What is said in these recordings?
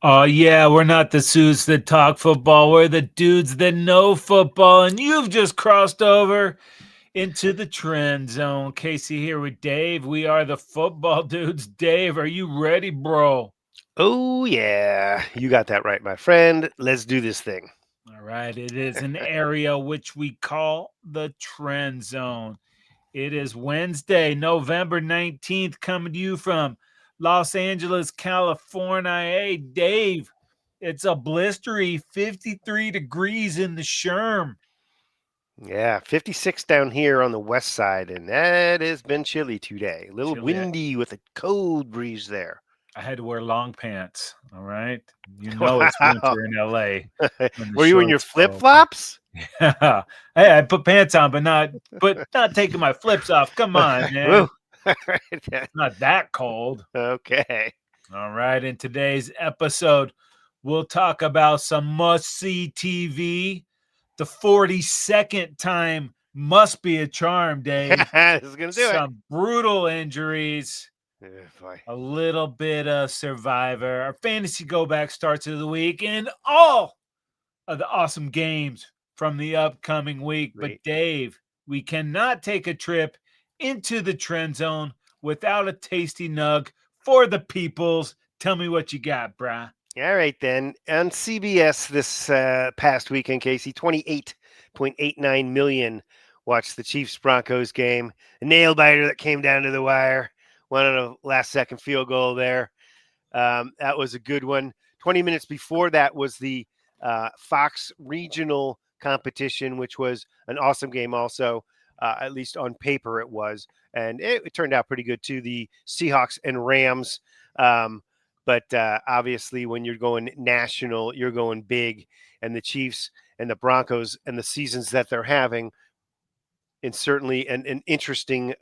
Oh, yeah, we're not the suits that talk football. We're the dudes that know football. And you've just crossed over into the trend zone. Casey here with Dave. We are the football dudes. Dave, are you ready, bro? Oh, yeah. You got that right, my friend. Let's do this thing. All right. It is an area which we call the trend zone. It is Wednesday, November 19th, coming to you from Los Angeles, California. Hey, Dave, it's a blistery 53 degrees in the Sherm. Yeah, 56 down here on the west side, and that has been chilly today. A little Chilly. windy with a cold breeze there. I had to wear long pants. All right. You know it's Wow. winter in LA when the Were you in your shorts flip fall off. flops? Yeah. Hey, I put pants on, but not taking my flips off. Come on, man. Woo. All right, then. It's not that cold. Okay. All right. In today's episode, we'll talk about some must-see TV. The 42nd time must be a charm, Dave. This is going to do it. Some brutal injuries, Oh, boy. a little bit of Survivor. Our fantasy go back starts of the week, and all of the awesome games from the upcoming week. But Great. Dave, we cannot take a trip into the trend zone without a tasty nug for the peoples. Tell me what you got, brah. All right, then. On CBS this past weekend, Casey, 28.89 million watched the Chiefs-Broncos game. A nail biter that came down to the wire. One on a last-second field goal there. That was a good one. 20 minutes before that was the Fox regional competition, which was an awesome game also. At least on paper it was. And it turned out pretty good, too. The Seahawks and Rams. But obviously, when you're going national, you're going big. And the Chiefs and the Broncos and the seasons that they're having, and certainly an interesting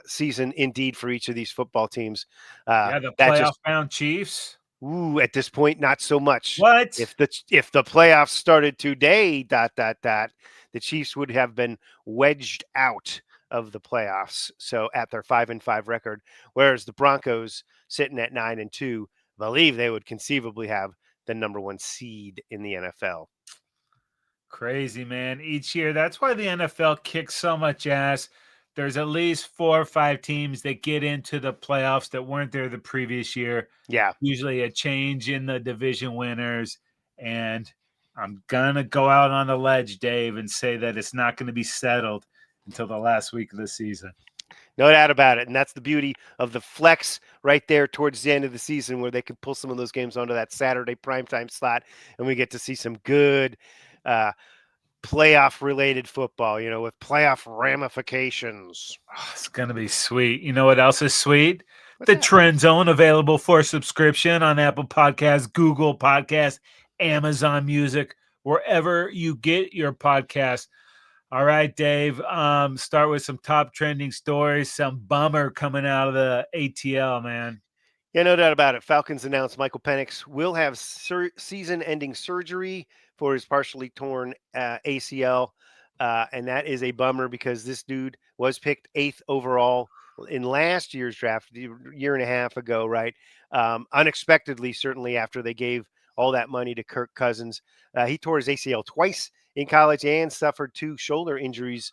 season indeed for each of these football teams. Yeah, the That playoff just bound Chiefs. at this point, not so much. What? If the playoffs started today, the Chiefs would have been wedged out of the playoffs. So at their 5-5 record, whereas the Broncos sitting at 9-2, believe they would conceivably have the number one seed in the NFL. Crazy, man. Each year. That's why the NFL kicks so much ass. There's at least 4 or 5 teams that get into the playoffs that weren't there the previous year. Yeah. Usually a change in the division winners. And I'm going to go out on a ledge, Dave, and say that it's not going to be settled until the last week of the season. No doubt about it. And that's the beauty of the flex right there towards the end of the season, where they can pull some of those games onto that Saturday primetime slot, and we get to see some good playoff related football, with playoff ramifications. Oh, it's going to be sweet. You know what else is sweet? What's The that? Trend Zone, available for subscription on Apple Podcasts, Google Podcasts, Amazon Music, wherever you get your podcast. All right, Dave. Start with some top trending stories. Some bummer coming out of the ATL, man. Yeah, no doubt about it. Falcons announced Michael Penix will have season ending surgery for his partially torn ACL. And that is a bummer because this dude was picked 8th overall in last year's draft, a year and a half ago, right? Unexpectedly, certainly after they gave all that money to Kirk Cousins. He tore his ACL twice in college and suffered 2 shoulder injuries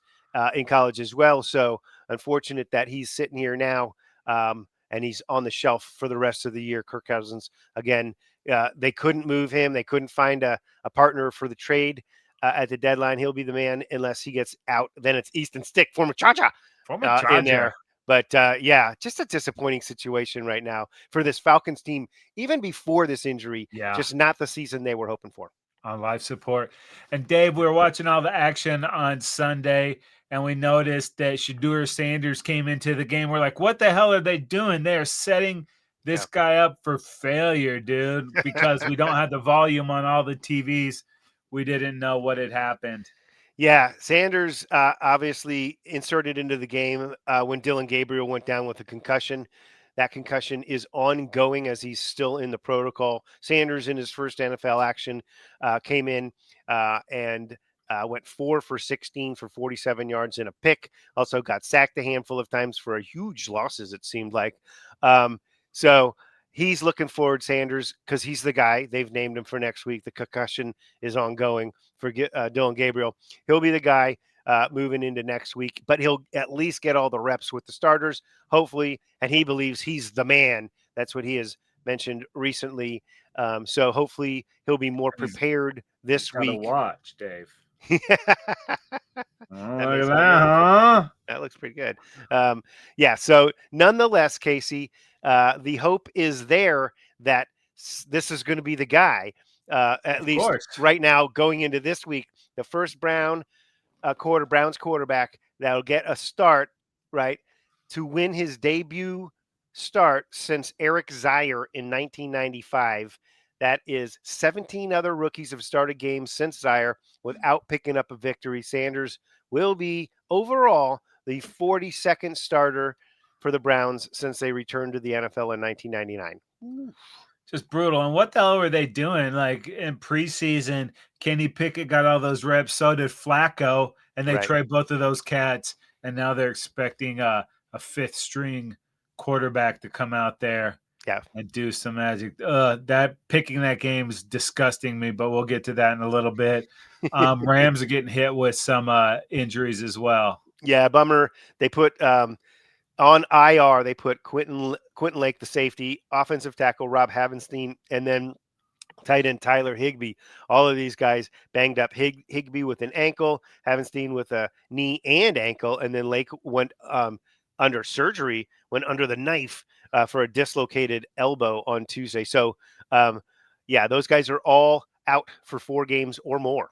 in college as well. So unfortunate that he's sitting here now. And he's on the shelf for the rest of the year. Kirk Cousins, again, they couldn't move him. They couldn't find a partner for the trade at the deadline. He'll be the man unless he gets out. Then it's Easton Stick, former Cha-Cha, Former in Charger. there. But, yeah, just a disappointing situation right now for this Falcons team, even before this injury. Yeah. Just not the season they were hoping for. On life support. And Dave, we were watching all the action on Sunday, and we noticed that Shedeur Sanders came into the game. We're like, what the hell are they doing? They're setting this guy up for failure, dude, because we don't have the volume on all the TVs. We didn't know what had happened. Yeah, Sanders obviously inserted into the game when Dylan Gabriel went down with a concussion. That concussion is ongoing as he's still in the protocol. Sanders, in his first NFL action, came in and went 4 for 16 for 47 yards and a pick. Also got sacked a handful of times for huge losses, it seemed like. So he's looking forward, Sanders, because he's the guy. They've named him for next week. The concussion is ongoing for Dylan Gabriel. He'll be the guy moving into next week, but he'll at least get all the reps with the starters, hopefully, and he believes he's the man. That's what he has mentioned recently. So hopefully he'll be more He's prepared this got a week. watch, Dave. Oh, That look makes at it look that, really cool. huh? That looks pretty good. Yeah. So nonetheless, Casey, the hope is there that this is going to be the guy. At Of least course. right now, going into this week, the first Browns quarterback that'll get a start, right, to win his debut start since Eric Zaire in 1995. That is 17 other rookies have started games since Zaire without picking up a victory. Sanders will be overall the 42nd starter for the Browns since they returned to the NFL in 1999. Just brutal. And what the hell were they doing? Like in preseason, Kenny Pickett got all those reps, so did Flacco, and they Right. trade both of those cats. And now they're expecting a fifth string quarterback to come out there Yeah. and do some magic. That picking that game is disgusting me, but we'll get to that in a little bit. Rams are getting hit with some injuries as well. Yeah, bummer. They put on IR, they put Quentin Lake, the safety, offensive tackle Rob Havenstein, and then tight end Tyler Higbee. All of these guys banged up. Higbee with an ankle, Havenstein with a knee and ankle, and then Lake went under surgery, went under the knife for a dislocated elbow on Tuesday. So, yeah, those guys are all out for 4 games or more.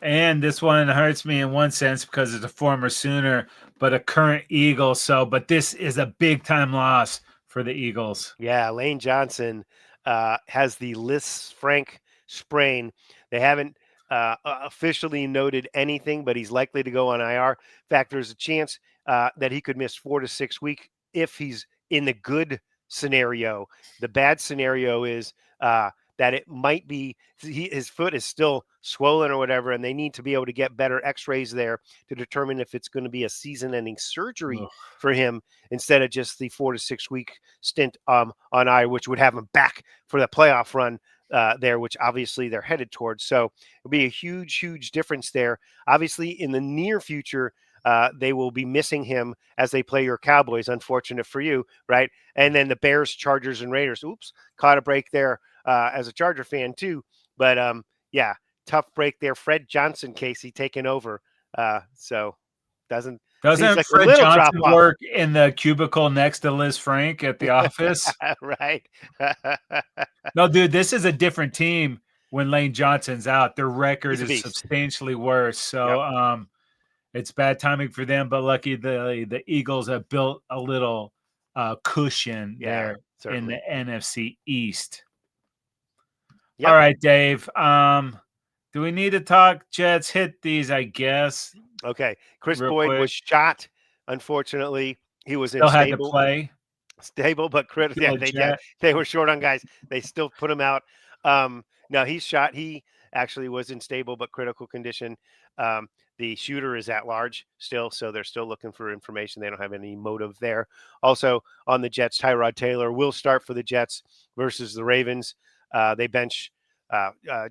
And this one hurts me in one sense because it's a former Sooner, but a current Eagle. But this is a big time loss for the Eagles. Yeah, Lane Johnson has the Lisfranc sprain. They haven't officially noted anything, but he's likely to go on IR. In fact, there's a chance that he could miss 4 to 6 weeks if he's in the good scenario. The bad scenario is that it might be his foot is still swollen or whatever, and they need to be able to get better X-rays there to determine if it's going to be a season-ending surgery Ugh. for him instead of just the 4 to 6 week stint on IR, which would have him back for the playoff run there, which obviously they're headed towards. So it'll be a huge difference there. Obviously, in the near future, they will be missing him as they play your Cowboys. Unfortunate for you, right? And then the Bears, Chargers, and Raiders. Oops, caught a break there as a Charger fan too. But yeah, tough break there. Fred Johnson, Casey, taking over. So seems Doesn't like a Fred little drop Johnson off. work in the cubicle next to Lisfranc at the office? Right. No, dude, this is a different team when Lane Johnson's out. Their record He's a is beast. substantially worse. Yep. So it's bad timing for them, but lucky the Eagles have built a little cushion Yeah, there in the certainly. NFC East. All Yep. right, Dave. Do we need to talk Jets? Hit these, I guess, Okay. Kris real Boyd quick. was shot. Unfortunately, he was in Still had to play. stable, but critical. Still Yeah, a Jet. they were short on guys. They still put him out. No, he's shot. He actually was in stable but critical condition. The shooter is at large still, so they're still looking for information. They don't have any motive there. Also on the Jets, Tyrod Taylor will start for the Jets versus the Ravens. They bench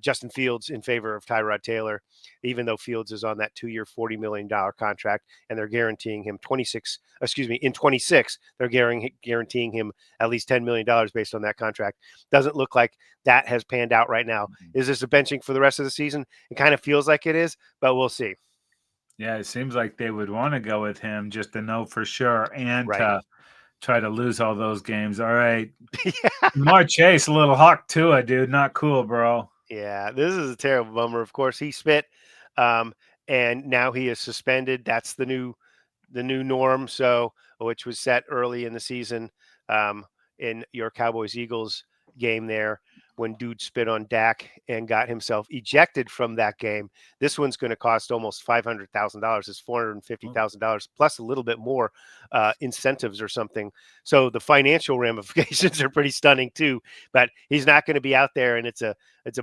Justin Fields in favor of Tyrod Taylor, even though Fields is on that 2-year, $40 million contract, and they're guaranteeing him in 26, they're guaranteeing him at least $10 million based on that contract. Doesn't look like that has panned out right now. Is this a benching for the rest of the season? It kind of feels like it is, but we'll see. Yeah, it seems like they would want to go with him just to know for sure and Right. to try to lose all those games. All right. Yeah. Jamar Chase, a little hawk Tua, dude. Not cool, bro. Yeah, this is a terrible bummer. Of course, he spit, and now he is suspended. That's the new norm. So, which was set early in the season in your Cowboys Eagles game there when dude spit on Dak and got himself ejected from that game. This one's going to cost almost $500,000. It's $450,000 plus a little bit more incentives or something. So the financial ramifications are pretty stunning too. But he's not going to be out there, and it's a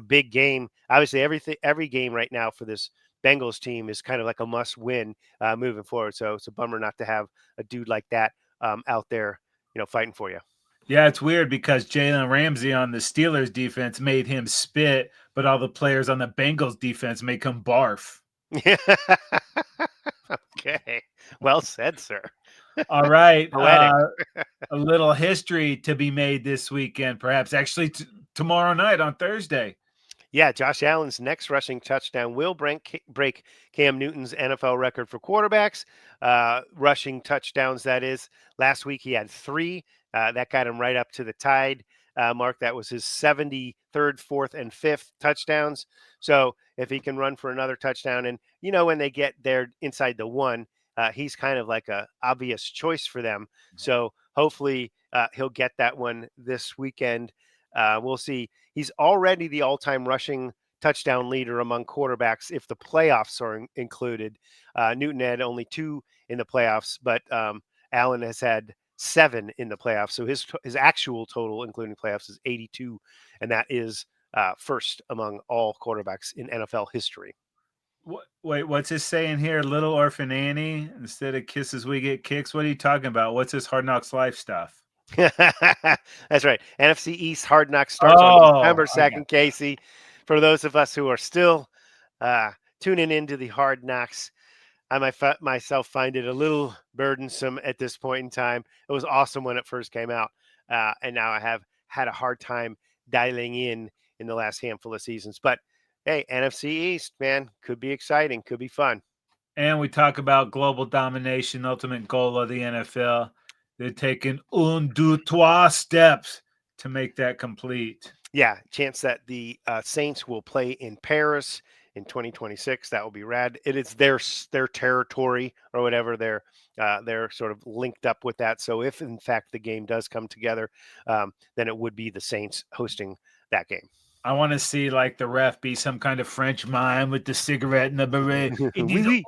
big game. Obviously, every game right now for this Bengals team is kind of like a must win moving forward. So it's a bummer not to have a dude like that out there, fighting for you. Yeah, it's weird because Jalen Ramsey on the Steelers defense made him spit, but all the players on the Bengals defense make him barf. Okay. Well said, sir. All right. Poetic. A little history to be made this weekend, perhaps actually tomorrow night on Thursday. Yeah, Josh Allen's next rushing touchdown will break Cam Newton's NFL record for quarterbacks. Rushing touchdowns, that is. Last week he had 3. That got him right up to the tied mark. That was his 73rd, 4th, and 5th touchdowns. So if he can run for another touchdown, and when they get there inside the 1, he's kind of like a obvious choice for them. So hopefully he'll get that one this weekend. We'll see. He's already the all-time rushing touchdown leader among quarterbacks if the playoffs are included. Newton had only 2 in the playoffs, but Allen has had 7 in the playoffs. So his actual total, including playoffs, is 82, and that is first among all quarterbacks in NFL history. Wait, what's this saying here? Little Orphan Annie, instead of kisses, we get kicks. What are you talking about? What's this Hard Knocks Life stuff? That's right. NFC East Hard Knocks starts on Oh, December 2nd, Casey. For those of us who are still tuning into the Hard Knocks, I myself find it a little burdensome at this point in time. It was awesome when it first came out, and now I have had a hard time dialing in the last handful of seasons. But hey, NFC East, man, could be exciting, could be fun. and we talk about global domination, ultimate goal of the NFL. They're taking 1, 2, 3 steps to make that complete. Yeah, chance that the Saints will play in Paris in 2026. That will be rad. It is their territory or whatever. They're sort of linked up with that. So if in fact the game does come together, then it would be the Saints hosting that game. I want to see like the ref be some kind of French mime with the cigarette and the beret. Oui,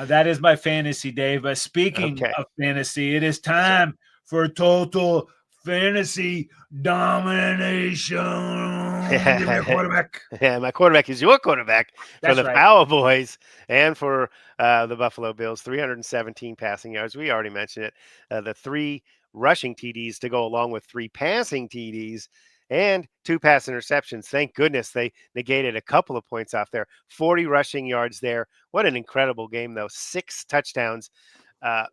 That is my fantasy, Dave. But speaking okay. of fantasy, it is time for total fantasy domination. Give me a quarterback. Yeah, my quarterback is your quarterback for That's the right. Cowboys and for the Buffalo Bills. 317 passing yards. We already mentioned it. The 3 rushing TDs to go along with 3 passing TDs and 2 pass interceptions. Thank goodness they negated a couple of points off there. 40 rushing yards there. What an incredible game, though. 6 touchdowns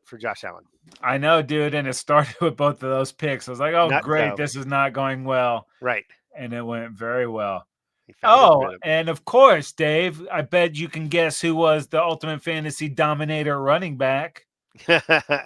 for Josh Allen. I know, dude. And it started with both of those picks. I was like, oh, great. So. This is not going well. Right. And it went very well. He found his rhythm. And of course, Dave, I bet you can guess who was the ultimate fantasy dominator running back.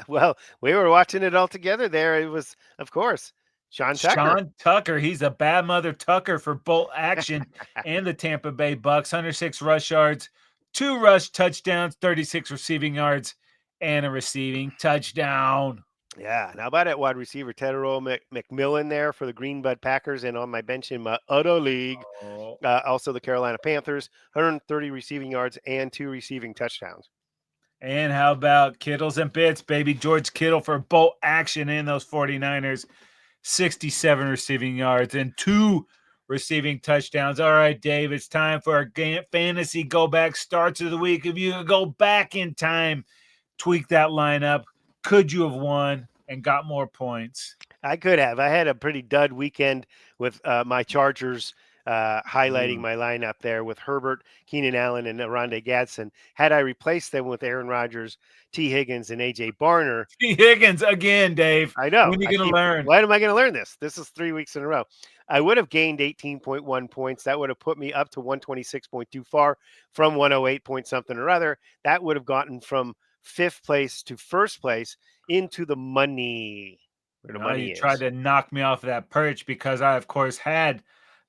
Well, we were watching it all together there. It was, of course, Sean Tucker. Sean Tucker. He's a bad mother Tucker for Bolt Action and the Tampa Bay Bucks. 106 rush yards, 2 rush touchdowns, 36 receiving yards, and a receiving touchdown. Yeah. And how about at wide receiver, Tetairoa McMillan there for the Greenbud Packers, and on my bench in my other league, also the Carolina Panthers, 130 receiving yards and 2 receiving touchdowns. And how about Kittles and Bits, baby? George Kittle for Bolt Action in those 49ers. 67 receiving yards and 2 receiving touchdowns. All right, Dave, it's time for our fantasy go back starts of the week. If you could go back in time, tweak that lineup, could you have won and got more points? I could have. I had a pretty dud weekend with my Chargers highlighting my lineup there with Herbert, Keenan Allen, and Rondé Gadsden. Had I replaced them with Aaron Rodgers, T. Higgins, and A.J. Barner. T. Higgins again, Dave. I know. When are you going to learn? When am I going to learn this? This is 3 weeks in a row. I would have gained 18.1 points. That would have put me up to 126.2 far from 108 point something or other. That would have gotten from 5th place to 1st place into the money. Where the money you is. tried to knock me off of that perch because I, of course, had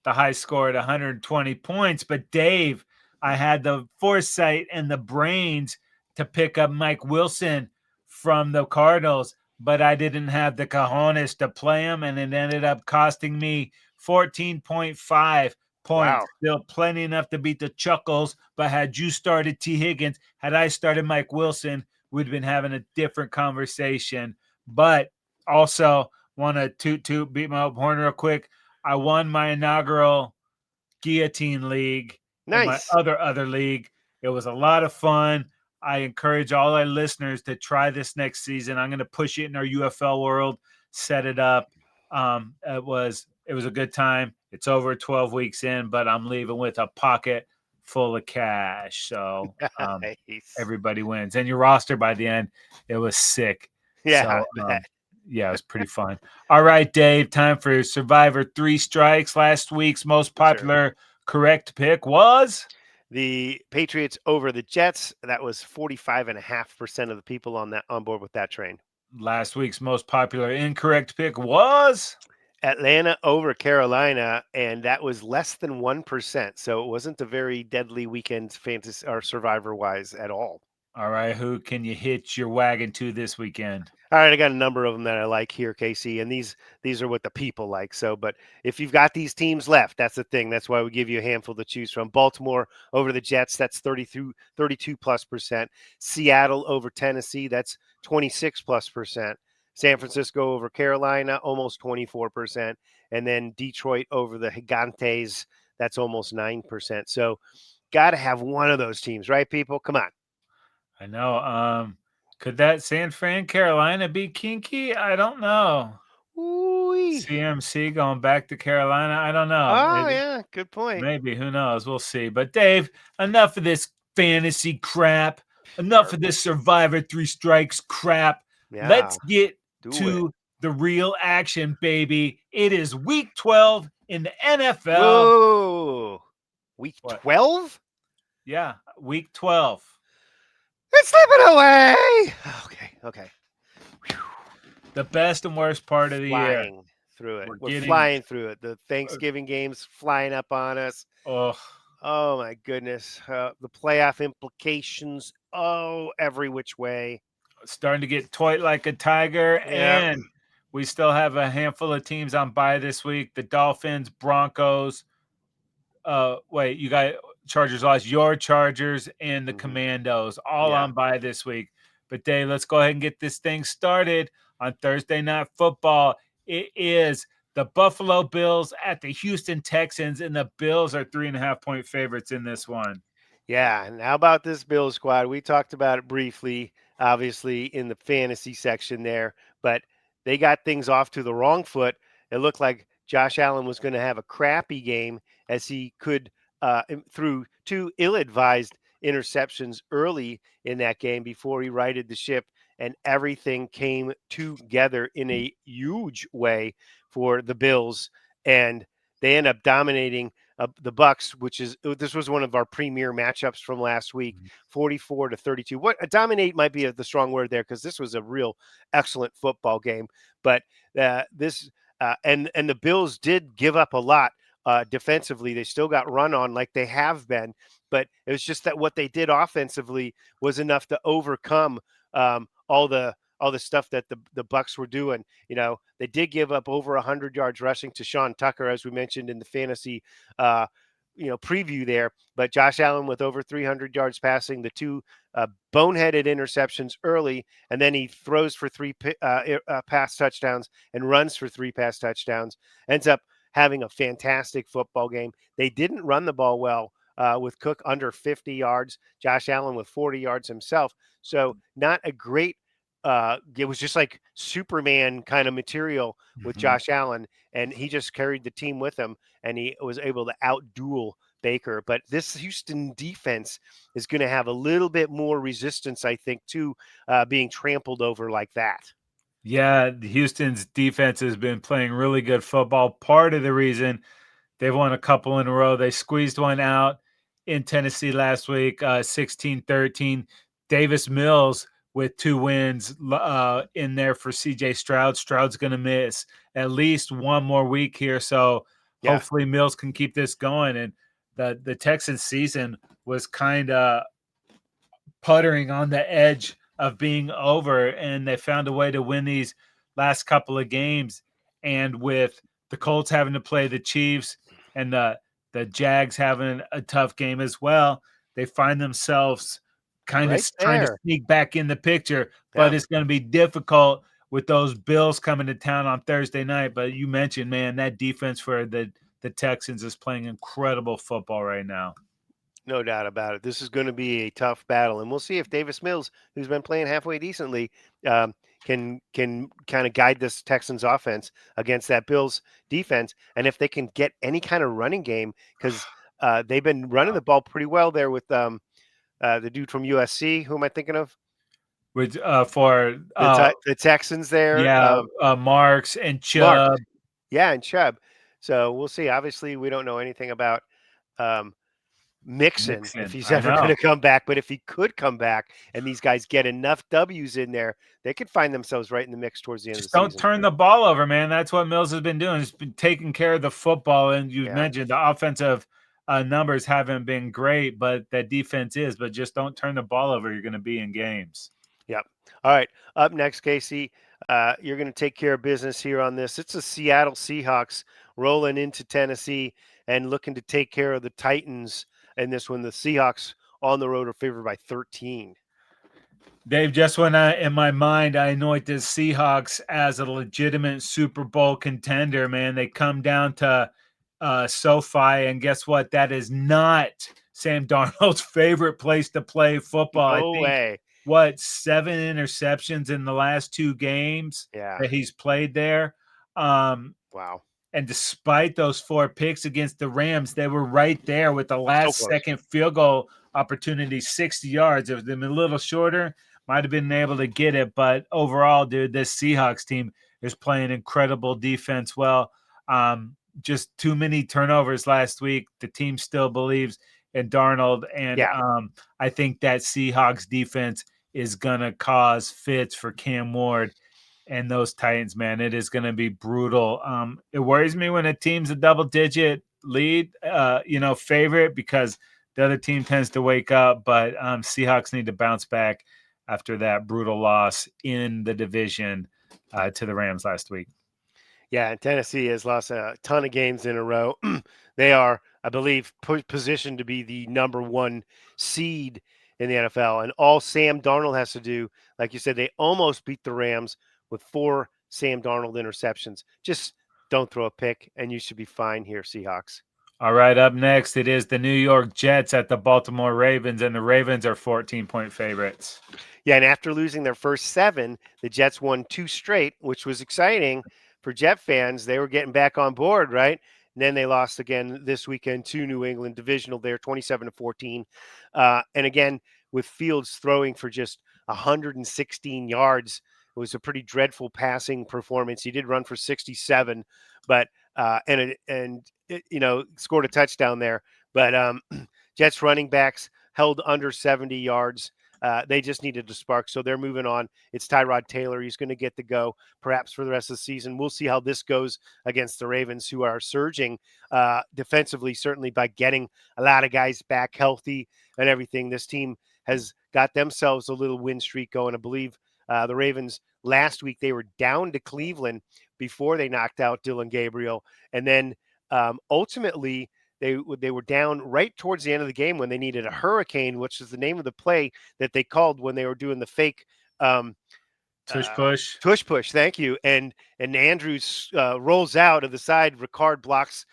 the high score at 120 points. But, Dave, I had the foresight and the brains to pick up Mike Wilson from the Cardinals, but I didn't have the cojones to play him, and it ended up costing me 14.5 points. Wow. Still plenty enough to beat the Chuckles, but had you started T. Higgins, had I started Mike Wilson, we'd been having a different conversation. But also want to beat my own horn real quick. I won my inaugural guillotine league. Nice. In my other league. It was a lot of fun. I encourage all our listeners to try this next season. I'm going to push it in our UFL world, set it up. It was a good time. It's over 12 weeks in, but I'm leaving with a pocket full of cash. So Nice. everybody wins. And your roster by the end, it was sick. Yeah, So I bet. yeah, it was pretty fun. All right, Dave, time for Survivor 3 Strikes. Last week's most Yes, sir. popular correct pick was The Patriots over the Jets. That was 45.5% of the people on board with that train. last week's most popular incorrect pick was Atlanta over Carolina, and that was less than 1%. So it wasn't a very deadly weekend fantasy or survivor wise at all. all right. Who can you hitch your wagon to this weekend? All right, I got a number of them that I like here, Casey, and these are what the people like. So, but if you've got these teams left, that's the thing. That's why we give you a handful to choose from. Baltimore over the Jets, that's 32 plus percent. Seattle over Tennessee, that's 26 plus percent. San Francisco over Carolina, almost 24%, and then Detroit over the Gigantes, that's almost 9%. So, got to have one of those teams, right, people? Come on. I know. Could that San Fran Carolina be kinky? I don't know. Ooh-wee. CMC going back to Carolina. I don't know. Oh yeah, good point. Maybe. Who knows? We'll see. But Dave, enough of this fantasy crap. Enough of this Garbage. Survivor 3 Strikes crap. Yeah, Let's get do it. to the real action, baby. It is week 12 in the NFL. Whoa, week What? 12? Yeah, week 12. It's slipping away. Okay. Whew. The best and worst part of the year. Flying through it. We're We're getting flying through it. The Thanksgiving games flying up on us. oh Oh my goodness. The playoff implications. Oh, every which way. starting to get toy like a tiger. Yeah. And we still have a handful of teams on bye this week. The Dolphins, Broncos. Wait, you got Chargers lost. Your Chargers and the Mhm. Commandos all Yeah. on bye this week. But Dave, let's go ahead and get this thing started on Thursday Night Football. It is the Buffalo Bills at the Houston Texans, and the Bills are 3.5-point favorites in this one. Yeah, and how about this Bills squad? We talked about it briefly, obviously, in the fantasy section there, but they got things off to the wrong foot. It looked like Josh Allen was going to have a crappy game as he could, through two ill advised interceptions early in that game before he righted the ship, and everything came together in a huge way for the Bills. And they end up dominating the Bucks, which is this was one of our premier matchups from last week, 44-32. What dominate might be the strong word there because this was a real excellent football game. But this and the Bills did give up a lot defensively. They still got run on like they have been, but it was just that what they did offensively was enough to overcome all the stuff that the Bucks were doing. You know, they did give up over 100 yards rushing to Sean Tucker, as we mentioned in the fantasy preview there. But Josh Allen with over 300 yards passing, the two boneheaded interceptions early, and then he throws for three pass touchdowns and runs for three pass touchdowns. Ends up having a fantastic football game. They didn't run the ball well. With Cook under 50 yards, Josh Allen with 40 yards himself. So not a great it was just like Superman kind of material with Josh Allen, and he just carried the team with him, and he was able to outduel Baker. But this Houston defense is going to have a little bit more resistance, I think, to being trampled over like that. Yeah, Houston's defense has been playing really good football. Part of the reason they've won a couple in a row, they squeezed one out in Tennessee last week, 16-13. Davis Mills with 2 wins in there for CJ Stroud. Stroud's going to miss at least one more week here. So Yeah. hopefully Mills can keep this going. And the Texans season was kind of puttering on the edge of being over, and they found a way to win these last couple of games. And with the Colts having to play the Chiefs and the Jags having a tough game as well, they find themselves kind of Right trying to there. sneak back in the picture. But Yeah. it's going to be difficult with those Bills coming to town on Thursday night. But you mentioned, man, that defense for the Texans is playing incredible football right now. No doubt about it. This is going to be a tough battle, and we'll see if Davis Mills, who's been playing halfway decently, can kind of guide this Texans offense against that Bills defense, and if they can get any kind of running game because they've been running the ball pretty well there with the dude from USC. Who am I thinking of? With for The Texans there, yeah, Marks and Mark. Chubb. Yeah, and Chubb. So we'll see. Obviously, we don't know anything about um, Mixon if Mixon. he's I ever going know. to come back. But if he could come back and these guys get enough W's in there, they could find themselves right in the mix towards the end of the Just don't season. turn the ball over, man. That's what Mills has been doing. He's been taking care of the football. And you Yeah. mentioned the offensive numbers haven't been great, but that defense is. But just don't turn the ball over. You're going to be in games. Yep. All right. Up next, Casey, you're going to take care of business here on this. It's the Seattle Seahawks rolling into Tennessee and looking to take care of the Titans in this one. The Seahawks on the road are favored by 13. Dave, just when in my mind, I anoint the Seahawks as a legitimate Super Bowl contender, man. They come down to SoFi, and guess what? That is not Sam Darnold's favorite place to play football. I No think, way. 7 interceptions in the last 2 games Yeah. that he's played there. Wow. And despite those 4 picks against the Rams, they were right there with the last close. second field goal opportunity, 60 yards. If they've been a little shorter, might have been able to get it. But overall, dude, this Seahawks team is playing incredible defense well. Just too many turnovers last week. The team still believes in Darnold. And Yeah. I think that Seahawks defense is going to cause fits for Cam Ward and those Titans, man. It is going to be brutal. It worries me when a team's a double-digit lead, favorite, because the other team tends to wake up. But Seahawks need to bounce back after that brutal loss in the division to the Rams last week. Yeah, and Tennessee has lost a ton of games in a row. They are, I believe, positioned to be the number 1 seed in the NFL. And all Sam Darnold has to do, like you said, they almost beat the Rams with 4 Sam Darnold interceptions. Just don't throw a pick, and you should be fine here, Seahawks. All right, up next, it is the New York Jets at the Baltimore Ravens, and the Ravens are 14-point favorites. Yeah, and after losing their first 7, the Jets won 2 straight, which was exciting for Jet fans. They were getting back on board, right? And then they lost again this weekend to New England, divisional there, 27-14. And again, with Fields throwing for just 116 yards, it was a pretty dreadful passing performance. He did run for 67, but scored a touchdown there. But Jets running backs held under 70 yards. They just needed to spark, so they're moving on. It's Tyrod Taylor. He's going to get the go, perhaps for the rest of the season. We'll see how this goes against the Ravens, who are surging defensively, certainly by getting a lot of guys back healthy and everything. This team has got themselves a little win streak going. I believe the Ravens last week, they were down to Cleveland before they knocked out Dylan Gabriel. And then ultimately, they were down right towards the end of the game when they needed a hurricane, which is the name of the play that they called when they were doing the fake Tush push. Tush push. Thank you. And Andrews rolls out of the side. Ricard blocks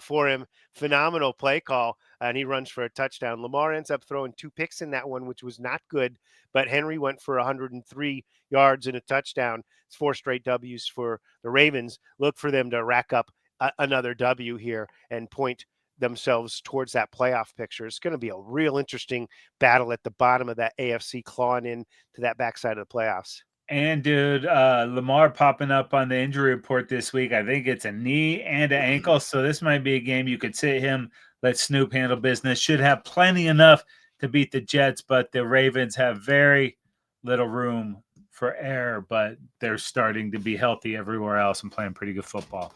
for him. Phenomenal play call. And he runs for a touchdown. Lamar ends up throwing 2 picks in that one, which was not good. But Henry went for 103 yards and a touchdown. It's 4 straight W's for the Ravens. Look for them to rack up another W here and point themselves towards that playoff picture. It's going to be a real interesting battle at the bottom of that AFC, clawing in to that backside of the playoffs. And dude, Lamar popping up on the injury report this week. I think it's a knee and an ankle. So this might be a game you could sit him, let Snoop handle business. Should have plenty enough to beat the Jets, but the Ravens have very little room for error, but they're starting to be healthy everywhere else and playing pretty good football.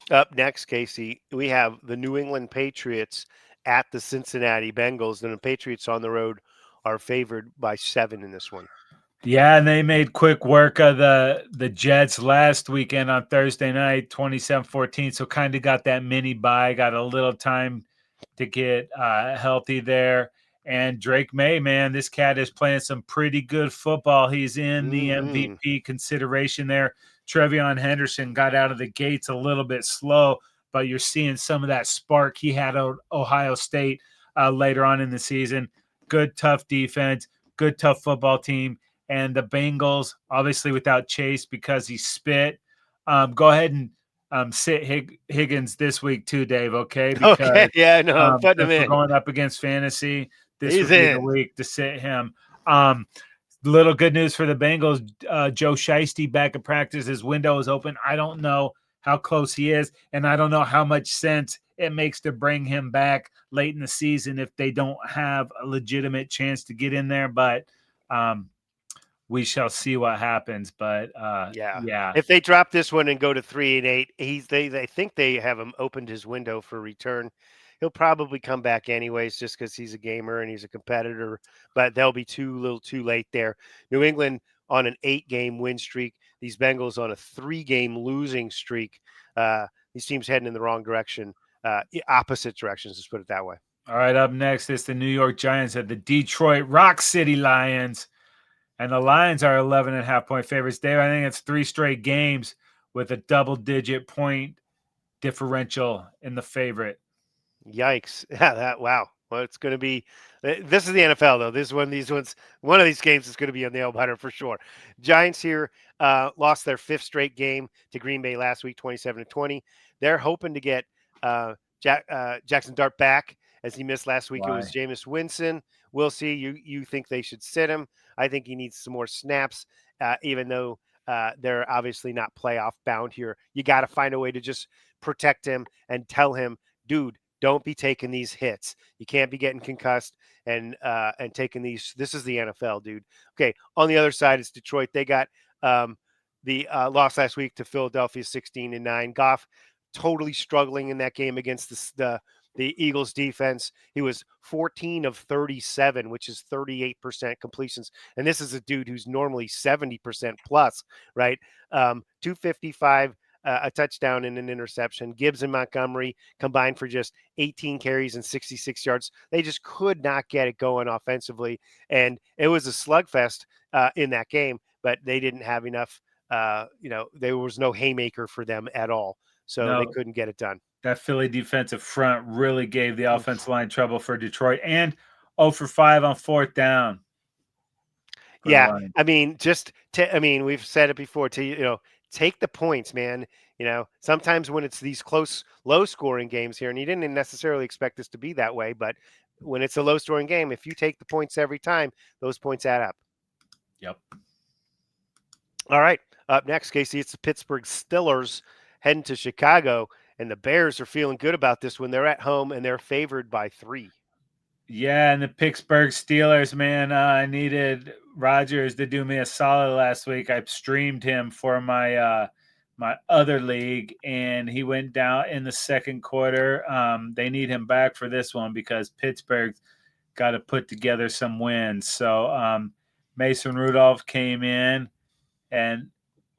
Up next, Casey, we have the New England Patriots at the Cincinnati Bengals, and the Patriots on the road are favored by 7 in this one. Yeah, and they made quick work of the Jets last weekend on Thursday night, 27-14. So kind of got that mini bye, got a little time to get healthy there. And Drake May, man, this cat is playing some pretty good football. He's in the MVP consideration there. Trevion Henderson got out of the gates a little bit slow, but you're seeing some of that spark he had at Ohio State later on in the season. Good, tough defense, good, tough football team. And the Bengals, obviously without Chase because he spit. Go ahead and sit Higgins this week too, Dave. Okay, Okay, because yeah, no, I'm putting him since we're in. going up against fantasy, this He's would be the in. week to sit him. Little good news for the Bengals. Joe Shiesty back at practice. His window is open. I don't know how close he is, and I don't know how much sense it makes to bring him back late in the season if they don't have a legitimate chance to get in there. But we shall see what happens. But Yeah. yeah, If they drop this one and go to 3-8, they think they have him opened his window for return. He'll probably come back anyways, just because he's a gamer and he's a competitor. But they'll be little too late there. New England on an 8-game win streak. These Bengals on a 3-game losing streak. These teams heading in the wrong direction, opposite directions. Let's put it that way. all right. Up next is the New York Giants at the Detroit Rock City Lions. And the Lions are 11.5-point favorites. Dave, I think it's 3 straight games with a double-digit point differential in the favorite. Yikes! Yeah, wow. Well, it's going to be. This is the NFL, though. This is one of these games is going to be a nail biter for sure. Giants here lost their 5th straight game to Green Bay last week, 27-20. They're hoping to get Jackson Dart back, as he missed last week. It was Why? Jameis Winston. We'll see. You think they should sit him? I think he needs some more snaps, even though they're obviously not playoff bound here. You got to find a way to just protect him and tell him, dude, don't be taking these hits. You can't be getting concussed and taking these. This is the NFL, dude. Okay. On the other side, it's Detroit. They got the loss last week to Philadelphia, 16-9. Goff totally struggling in that game against the Eagles defense. He was 14 of 37, which is 38% completions. And this is a dude who's normally 70% plus, right? 255. A touchdown and an interception. Gibbs and Montgomery combined for just 18 carries and 66 yards. They just could not get it going offensively. And it was a slugfest in that game, but they didn't have enough. There was no haymaker for them at all. So they No, couldn't get it done. that Philly defensive front really gave the offensive line trouble for Detroit. And 0 for 5 on 4th down for the Yeah, Lions. I mean, we've said it before. Take the points, man. Sometimes when it's these close, low-scoring games here, and you didn't necessarily expect this to be that way, but when it's a low-scoring game, if you take the points every time, those points add up. Yep. All right, up next, Casey, it's the Pittsburgh Steelers heading to Chicago, and the Bears are feeling good about this when they're at home and they're favored by 3. Yeah, and the Pittsburgh Steelers, man, I needed Rodgers to do me a solid last week. I streamed him for my other league, and he went down in the second quarter. They need him back for this one because Pittsburgh got to put together some wins. So Mason Rudolph came in and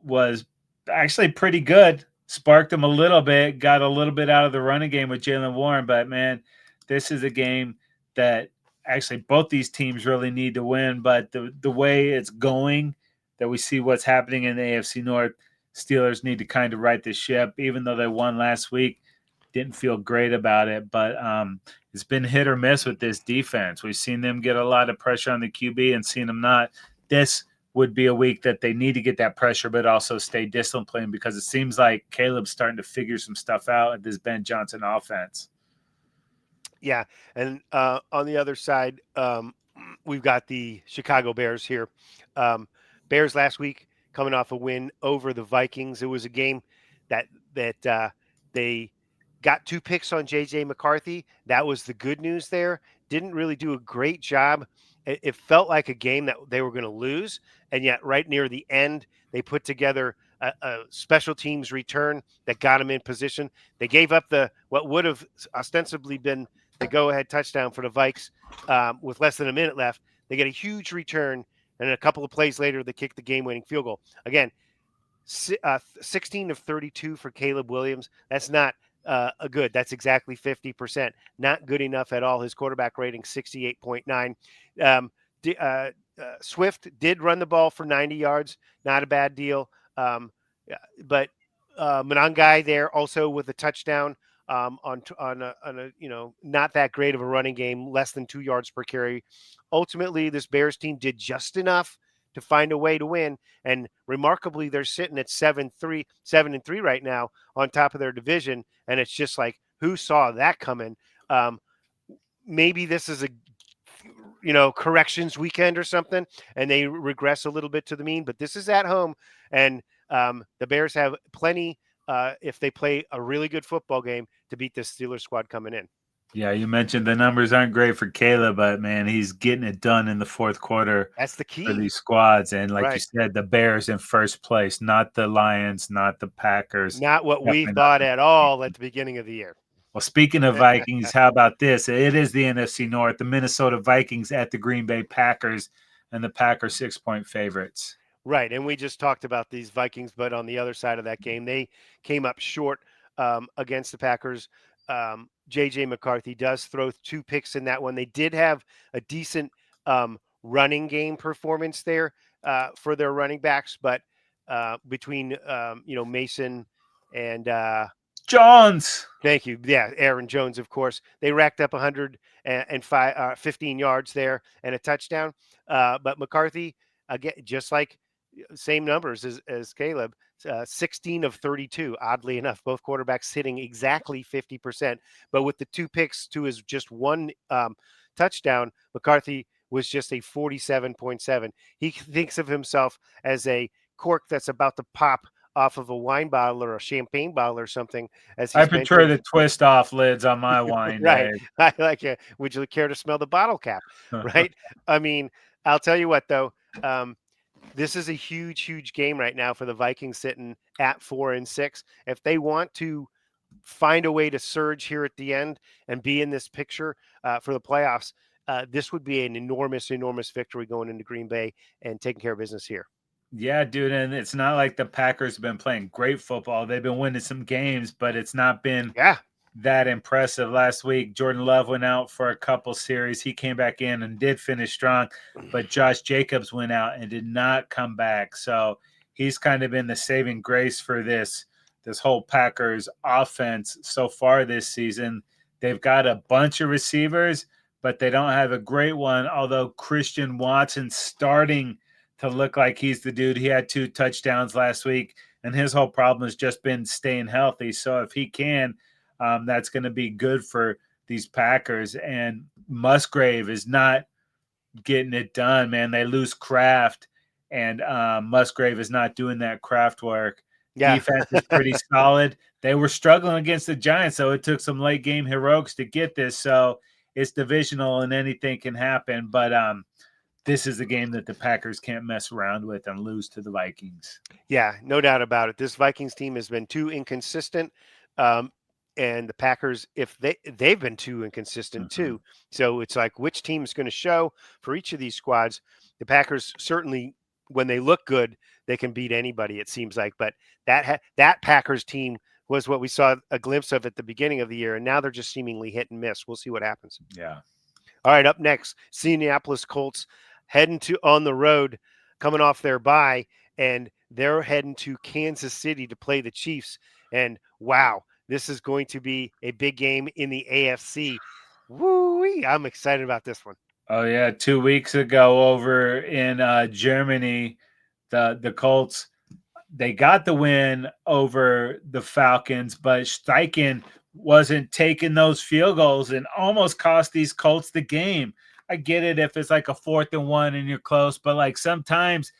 was actually pretty good. Sparked him a little bit, got a little bit out of the running game with Jalen Warren. But, man, this is a game that actually both these teams really need to win. But the way it's going, that we see what's happening in the AFC North, Steelers need to kind of right the ship. Even though they won last week, didn't feel great about it. But it's been hit or miss with this defense. We've seen them get a lot of pressure on the QB and seen them not. This would be a week that they need to get that pressure, but also stay disciplined because it seems like Caleb's starting to figure some stuff out at this Ben Johnson offense. Yeah, and on the other side, we've got the Chicago Bears here. Bears last week coming off a win over the Vikings. It was a game that they got 2 picks on J.J. McCarthy. That was the good news there. Didn't really do a great job. It felt like a game that they were going to lose, and yet right near the end, they put together a special teams return that got them in position. They gave up what would have ostensibly been the go-ahead touchdown for the Vikes with less than a minute left. They get a huge return, and a couple of plays later, they kick the game-winning field goal. Again, 16 of 32 for Caleb Williams. That's not a good. That's exactly 50%. Not good enough at all. His quarterback rating, 68.9. Swift did run the ball for 90 yards. Not a bad deal. But Monangai there also with a touchdown on a not that great of a running game, less than 2 yards per carry. Ultimately, this Bears team did just enough to find a way to win, and remarkably, they're sitting at 7-3 right now on top of their division, and it's just like, who saw that coming? Um, Maybe this is a corrections weekend or something, and they regress a little bit to the mean. But this is at home, and the Bears have plenty, if they play a really good football game, to beat this Steelers squad coming in. Yeah, you mentioned the numbers aren't great for Caleb, but man, he's getting it done in the fourth quarter That's the for key, these squads. And like you right? said, the Bears in first place, not the Lions, not the Packers. Not what we Definitely not thought the at all at Vikings. the beginning of the year. Well, speaking of Vikings, how about this? It is the NFC North. The Minnesota Vikings at the Green Bay Packers, and the Packers 6-point favorites. Right, and we just talked about these Vikings, but on the other side of that game, they came up short against the Packers. J.J. McCarthy does throw 2 picks in that one. They did have a decent running game performance there for their running backs, but between Mason and Jones. thank you. Yeah, Aaron Jones, of course. They racked up 15 yards there and a touchdown. But McCarthy, again, just like same numbers as Caleb, 16 of 32, oddly enough, both quarterbacks hitting exactly 50%. But with the 2 picks to his just 1 touchdown, McCarthy was just a 47.7. He thinks of himself as a cork that's about to pop off of a wine bottle or a champagne bottle or something, as I he's prefer mentioned. the twist off lids on my wine, Right. Dave. I like it. Would you care to smell the bottle cap? Right. I mean, I'll tell you what, though. Um, this is a huge, huge game right now for the Vikings sitting at 4-6. If they want to find a way to surge here at the end and be in this picture for the playoffs, this would be an enormous, enormous victory going into Green Bay and taking care of business here. Yeah, dude, and it's not like the Packers have been playing great football. They've been winning some games, but it's not been Yeah. that impressive. Last week, Jordan Love went out for a couple series. He came back in and did finish strong, but Josh Jacobs went out and did not come back. So he's kind of been the saving grace for this whole Packers offense so far this season. They've got a bunch of receivers, but they don't have a great one, although Christian Watson starting to look like he's the dude. He had 2 touchdowns last week, and his whole problem has just been staying healthy. So if he can, that's going to be good for these Packers. And Musgrave is not getting it done, man. They lose Kraft, and Musgrave is not doing that Kraft work. Yeah. Defense is pretty solid. They were struggling against the Giants, so it took some late game heroics to get this. So it's divisional, and anything can happen. But this is the game that the Packers can't mess around with and lose to the Vikings. Yeah, no doubt about it. This Vikings team has been too inconsistent. And the Packers, if they've been too inconsistent too. So it's like, which team is going to show for each of these squads? The Packers certainly, when they look good, they can beat anybody, it seems like. But that Packers team was what we saw a glimpse of at the beginning of the year, and now they're just seemingly hit and miss. We'll see what happens. Yeah. All right, up next, Indianapolis Colts heading to on the road, coming off their bye, and they're heading to Kansas City to play the Chiefs. And wow, this is going to be a big game in the AFC. Woo-wee, I'm excited about this one. Oh yeah, 2 weeks ago over in Germany, the Colts, they got the win over the Falcons, but Steichen wasn't taking those field goals and almost cost these Colts the game. I get it if it's like a 4th and 1 and you're close, but like sometimes,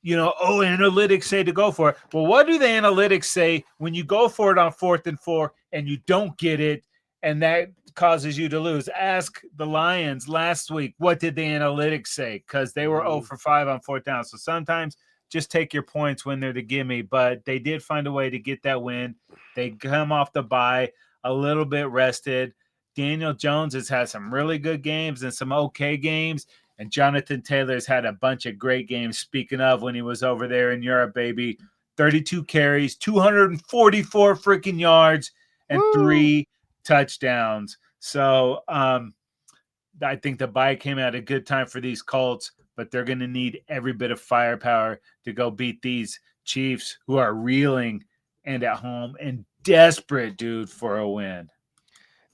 analytics say to go for it. Well, what do the analytics say when you go for it on 4th and 4 and you don't get it, and that causes you to lose? Ask the Lions last week. What did the analytics say? Because they were 0 for 5 on 4th down. So sometimes just take your points when they're the gimme, but they did find a way to get that win. They come off the bye a little bit rested. Daniel Jones has had some really good games and some okay games, and Jonathan Taylor's had a bunch of great games. Speaking of, when he was over there in Europe, baby, 32 carries, 244 freaking yards, and Woo! 3 touchdowns. So I think the bye came at a good time for these Colts, but they're going to need every bit of firepower to go beat these Chiefs, who are reeling and at home and desperate, dude, for a win.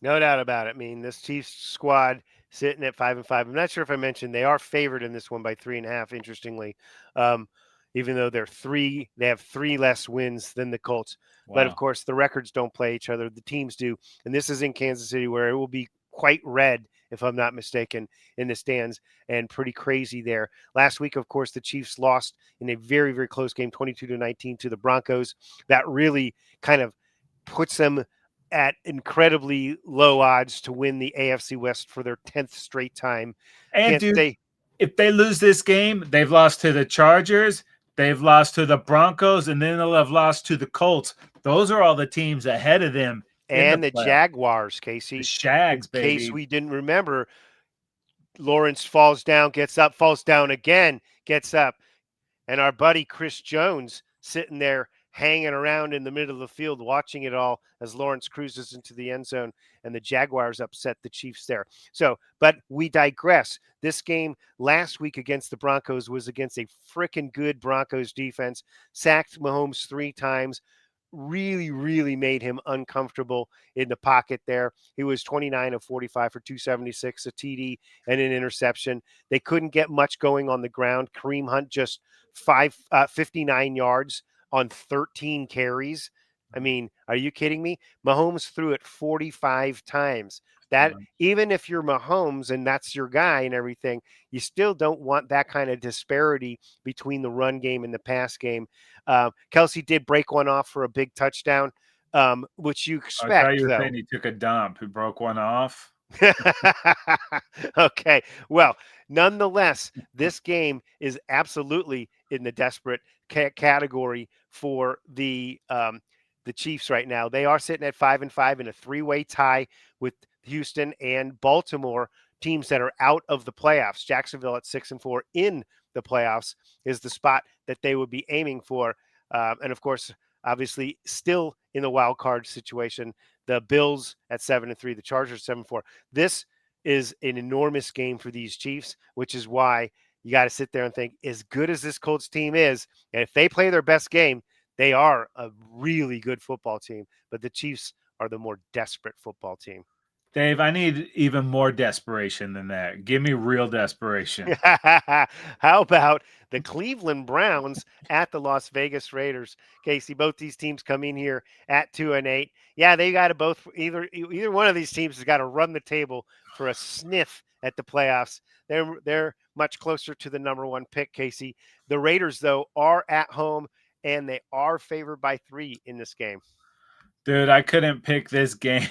No doubt about it. I mean, this Chiefs squad sitting at 5-5. I'm not sure if I mentioned they are favored in this one by 3.5. Interestingly, um, even though they have three less wins than the Colts. But of Wow. course, the records don't play each other. The teams do, and this is in Kansas City, where it will be quite red, if I'm not mistaken, in the stands, and pretty crazy there. Last week, of course, the Chiefs lost in a very, very close game, 22-19, to the Broncos. That really kind of puts them at incredibly low odds to win the AFC West for their 10th straight time. And Can't dude, say if they lose this game, they've lost to the Chargers, they've lost to the Broncos, and then they'll have lost to the Colts. Those are all the teams ahead of them in the and the playoff. Jaguars, The Casey. In Shags, case baby. we didn't remember, Lawrence falls down, gets up, falls down again, gets up. And our buddy Chris Jones sitting there hanging around in the middle of the field watching it all as Lawrence cruises into the end zone and the Jaguars upset the Chiefs there. So, but we digress. This game last week against the Broncos was against a freaking good Broncos defense, sacked Mahomes 3 times, really, really made him uncomfortable in the pocket there. He was 29 of 45 for 276, a TD and an interception. They couldn't get much going on the ground. Kareem Hunt just 59 yards on 13 carries. I mean, are you kidding me? Mahomes threw it 45 times. That even if you're Mahomes and that's your guy and everything, you still don't want that kind of disparity between the run game and the pass game. Kelsey did break one off for a big touchdown, which you I thought expect, you were saying though. he took a dump. He broke one off. Okay. Well, nonetheless, this game is absolutely in the desperate category for the Chiefs right now. They are sitting at 5-5 in a three-way tie with Houston and Baltimore, teams that are out of the playoffs. Jacksonville at 6-4 in the playoffs is the spot that they would be aiming for. And of course, obviously, still in the wild card situation, the Bills at 7-3, the Chargers 7-4. This is an enormous game for these Chiefs, which is why you got to sit there and think, as good as this Colts team is, and if they play their best game, they are a really good football team. But the Chiefs are the more desperate football team. Dave, I need even more desperation than that. Give me real desperation. How about the Cleveland Browns at the Las Vegas Raiders? Casey, both these teams come in here at 2-8. Yeah, they got to both either one of these teams has got to run the table for a sniff at the playoffs. They're much closer to the number one pick, Casey. The Raiders, though, are at home and they are favored by 3 in this game. Dude, I couldn't pick this game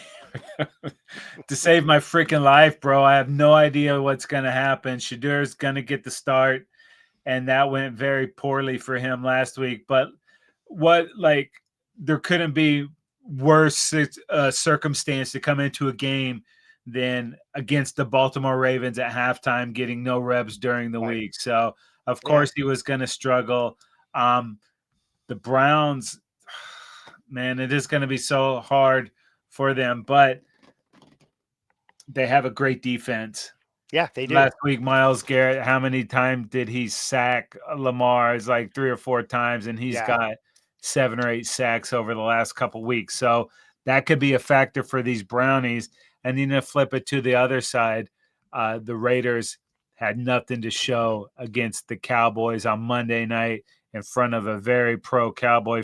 to save my freaking life, bro. I have no idea what's going to happen. Shedeur's going to get the start, and that went very poorly for him last week. But there couldn't be worse circumstance to come into a game than against the Baltimore Ravens at halftime, getting no reps during the Right. week. So, of Yeah. course, he was going to struggle. The Browns, man, it is going to be so hard for them, but they have a great defense. Yeah, they do. Last week, Myles Garrett, how many times did he sack Lamar? It's like 3 or 4 times, and he's Yeah. got 7 or 8 sacks over the last couple weeks. So that could be a factor for these Brownies. And then to flip it to the other side, the Raiders had nothing to show against the Cowboys on Monday night in front of a very pro Cowboy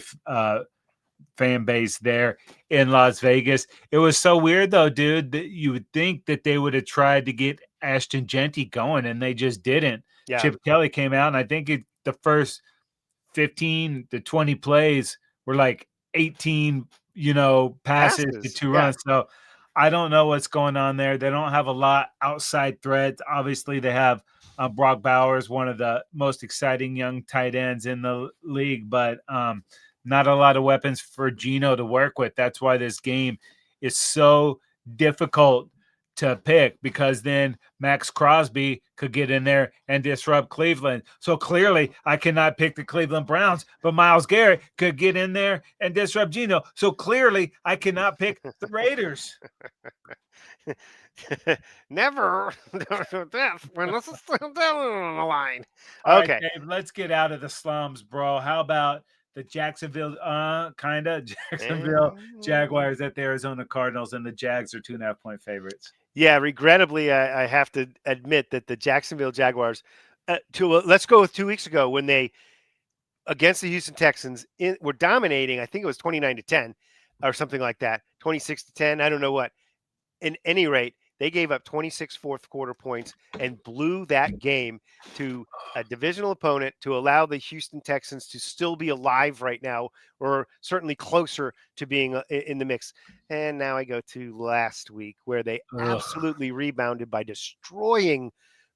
fan base there in Las Vegas. It was so weird though, dude, that you would think that they would have tried to get Ashton Genty going and they just didn't. Yeah. Chip Kelly came out and I think the first 15 to 20 plays were like 18, passes to 2 Yeah. runs. So I don't know what's going on there. They don't have a lot outside threats. Obviously, they have Brock Bowers, one of the most exciting young tight ends in the league, but not a lot of weapons for Geno to work with. That's why this game is so difficult to pick, because then Max Crosby could get in there and disrupt Cleveland. So clearly I cannot pick the Cleveland Browns, but Myles Garrett could get in there and disrupt Geno. So clearly I cannot pick the Raiders. Never death when this is still down on the line. All right, Okay. Dave, let's get out of the slums, bro. How about the Jacksonville, kind of Jacksonville Eh, Jaguars at the Arizona Cardinals, and the Jags are 2.5-point favorites. Yeah, regrettably, I have to admit that the Jacksonville Jaguars, let's go with 2 weeks ago when they against the Houston Texans were dominating. I think it was 29-10 or something like that, 26-10. I don't know what. In any rate, they gave up 26 fourth quarter points and blew that game to a divisional opponent to allow the Houston Texans to still be alive right now, or certainly closer to being in the mix. And now I go to last week where they Ugh. absolutely rebounded by destroying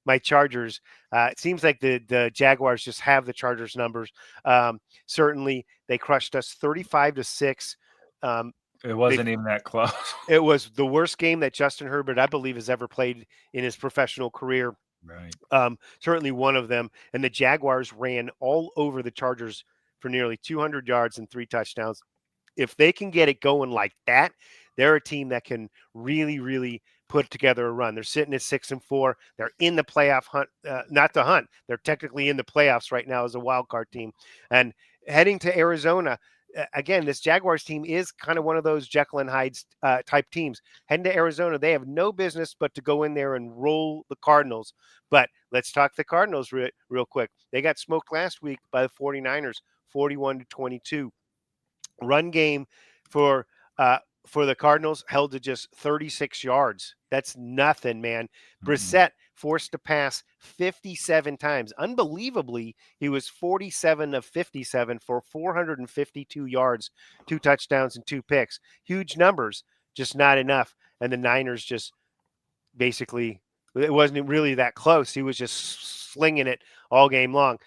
my Chargers. It seems like the Jaguars just have the Chargers numbers. Certainly, they crushed us 35-6. It They wasn't even that close. It was the worst game that Justin Herbert, I believe, has ever played in his professional career. Right. Certainly one of them. And the Jaguars ran all over the Chargers for nearly 200 yards and 3 touchdowns. If they can get it going like that, they're a team that can really, really put together a run. They're sitting at 6-4. They're in the playoff hunt, not the hunt. They're technically in the playoffs right now as a wild card team. And heading to Arizona, again, this Jaguars team is kind of one of those Jekyll and Hyde type teams. Heading to Arizona, they have no business but to go in there and roll the Cardinals. But let's talk the Cardinals real quick. They got smoked last week by the 49ers, 41-22. Run game for the Cardinals held to just 36 yards. That's nothing, man. Brissett forced to pass 57 times. Unbelievably, he was 47 of 57 for 452 yards, 2 touchdowns, and 2 picks. Huge numbers, just not enough. And the Niners just basically, it wasn't really that close. He was just slinging it all game long.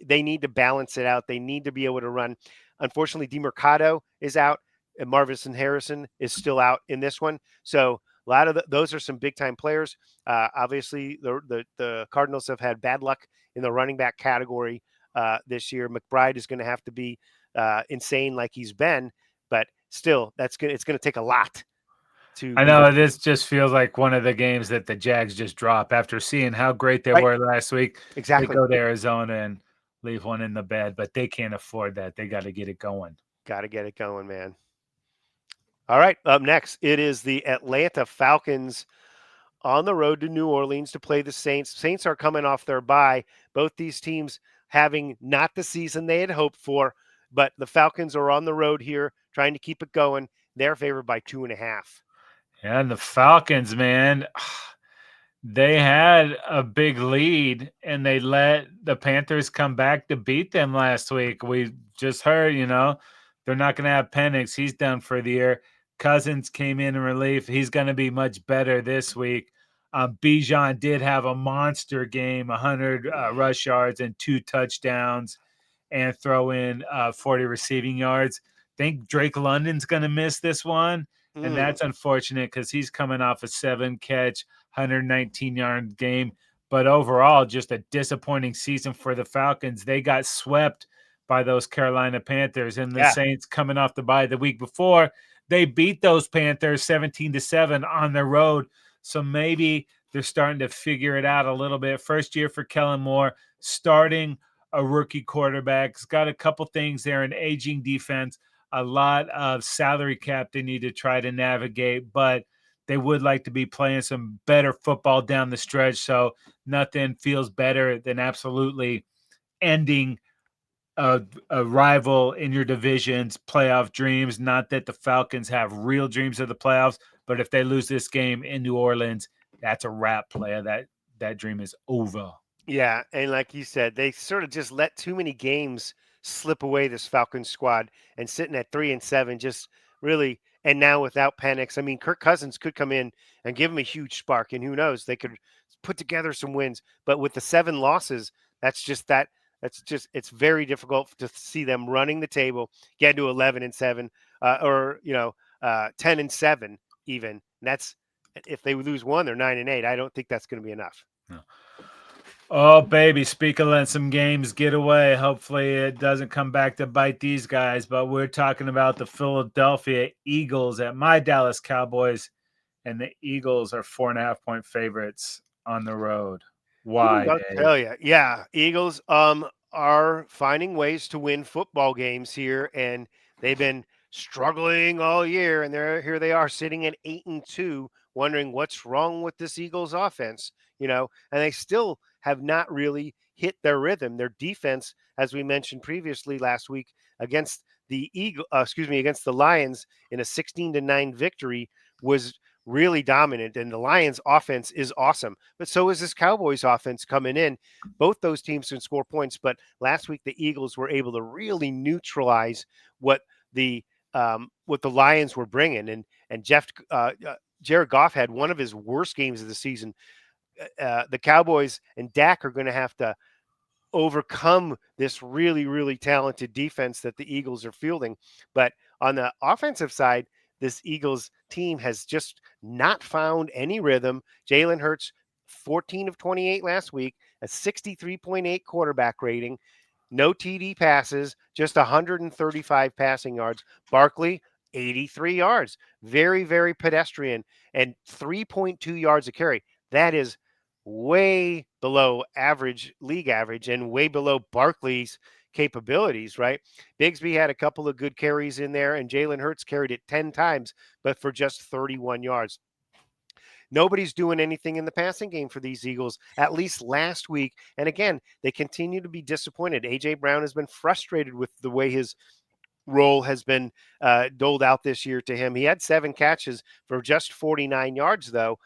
They need to balance it out. They need to be able to run. Unfortunately, DeMercado is out, and Marvin Harrison is still out in this one. So a lot of those are some big time players. Obviously, the Cardinals have had bad luck in the running back category this year. McBride is going to have to be insane like he's been, but still, it's going to take a lot to I beat know him. this just feels like one of the games that the Jags just drop after seeing how great they Right? were last week. They Exactly. go to Arizona and leave one in the bed, but they can't afford that. They got to get it going. Got to get it going, man. All right. Up next, it is the Atlanta Falcons on the road to New Orleans to play the Saints. Saints are coming off their bye. Both these teams having not the season they had hoped for, but the Falcons are on the road here trying to keep it going. They're favored by 2.5. Yeah, and the Falcons, man, they had a big lead and they let the Panthers come back to beat them last week. We just heard, they're not going to have Penix. He's done for the year. Cousins came in relief. He's going to be much better this week. Bijan did have a monster game, 100 rush yards and 2 touchdowns, and throw in 40 receiving yards. I think Drake London's going to miss this one, and that's unfortunate because he's coming off a 7-catch, 119-yard game. But overall, just a disappointing season for the Falcons. They got swept by those Carolina Panthers, and the Yeah. Saints coming off the bye the week before, they beat those Panthers 17-7 on the road. So maybe they're starting to figure it out a little bit. First year for Kellen Moore, starting a rookie quarterback. He's got a couple things there, an aging defense, a lot of salary cap they need to try to navigate, but they would like to be playing some better football down the stretch. So nothing feels better than absolutely ending a rival in your division's playoff dreams. Not that the Falcons have real dreams of the playoffs, but if they lose this game in New Orleans, that's a wrap, player. That dream is over. Yeah, and like you said, they sort of just let too many games slip away, this Falcons squad, and sitting at 3-7 just really. And now without Penix, I mean, Kirk Cousins could come in and give them a huge spark, and who knows, they could put together some wins. But with the 7 losses, that's just that. That's just, it's very difficult to see them running the table, get to 11-7, or 10-7 even. And that's, if they lose one, they're 9-8. I don't think that's going to be enough. No. Oh, baby, speak of letting some games get away. Hopefully it doesn't come back to bite these guys, but we're talking about the Philadelphia Eagles at my Dallas Cowboys, and the Eagles are 4.5-point favorites on the road. Why, Ooh, I'll Dave? tell you. Yeah, Eagles. are finding ways to win football games here, and they've been struggling all year, and here they are sitting at 8-2, wondering what's wrong with this Eagles offense, and they still have not really hit their rhythm. Their defense, as we mentioned previously last week, against against the Lions in a 16-9 victory, was really dominant, and the Lions offense is awesome, but so is this Cowboys offense coming in. Both those teams can score points, but last week the Eagles were able to really neutralize what the Lions were bringing, and Jared Goff had one of his worst games of the season. The Cowboys and Dak are going to have to overcome this really, really talented defense that the Eagles are fielding. But on the offensive side, this Eagles team has just not found any rhythm. Jalen Hurts, 14 of 28 last week, a 63.8 quarterback rating, no TD passes, just 135 passing yards. Barkley, 83 yards, very, very pedestrian, and 3.2 yards a carry. That is way below league average, and way below Barkley's capabilities, right? Bigsby had a couple of good carries in there, and Jalen Hurts carried it 10 times, but for just 31 yards. Nobody's doing anything in the passing game for these Eagles, at least last week. And again, they continue to be disappointed. A.J. Brown has been frustrated with the way his role has been doled out this year to him. He had 7 catches for just 49 yards, though,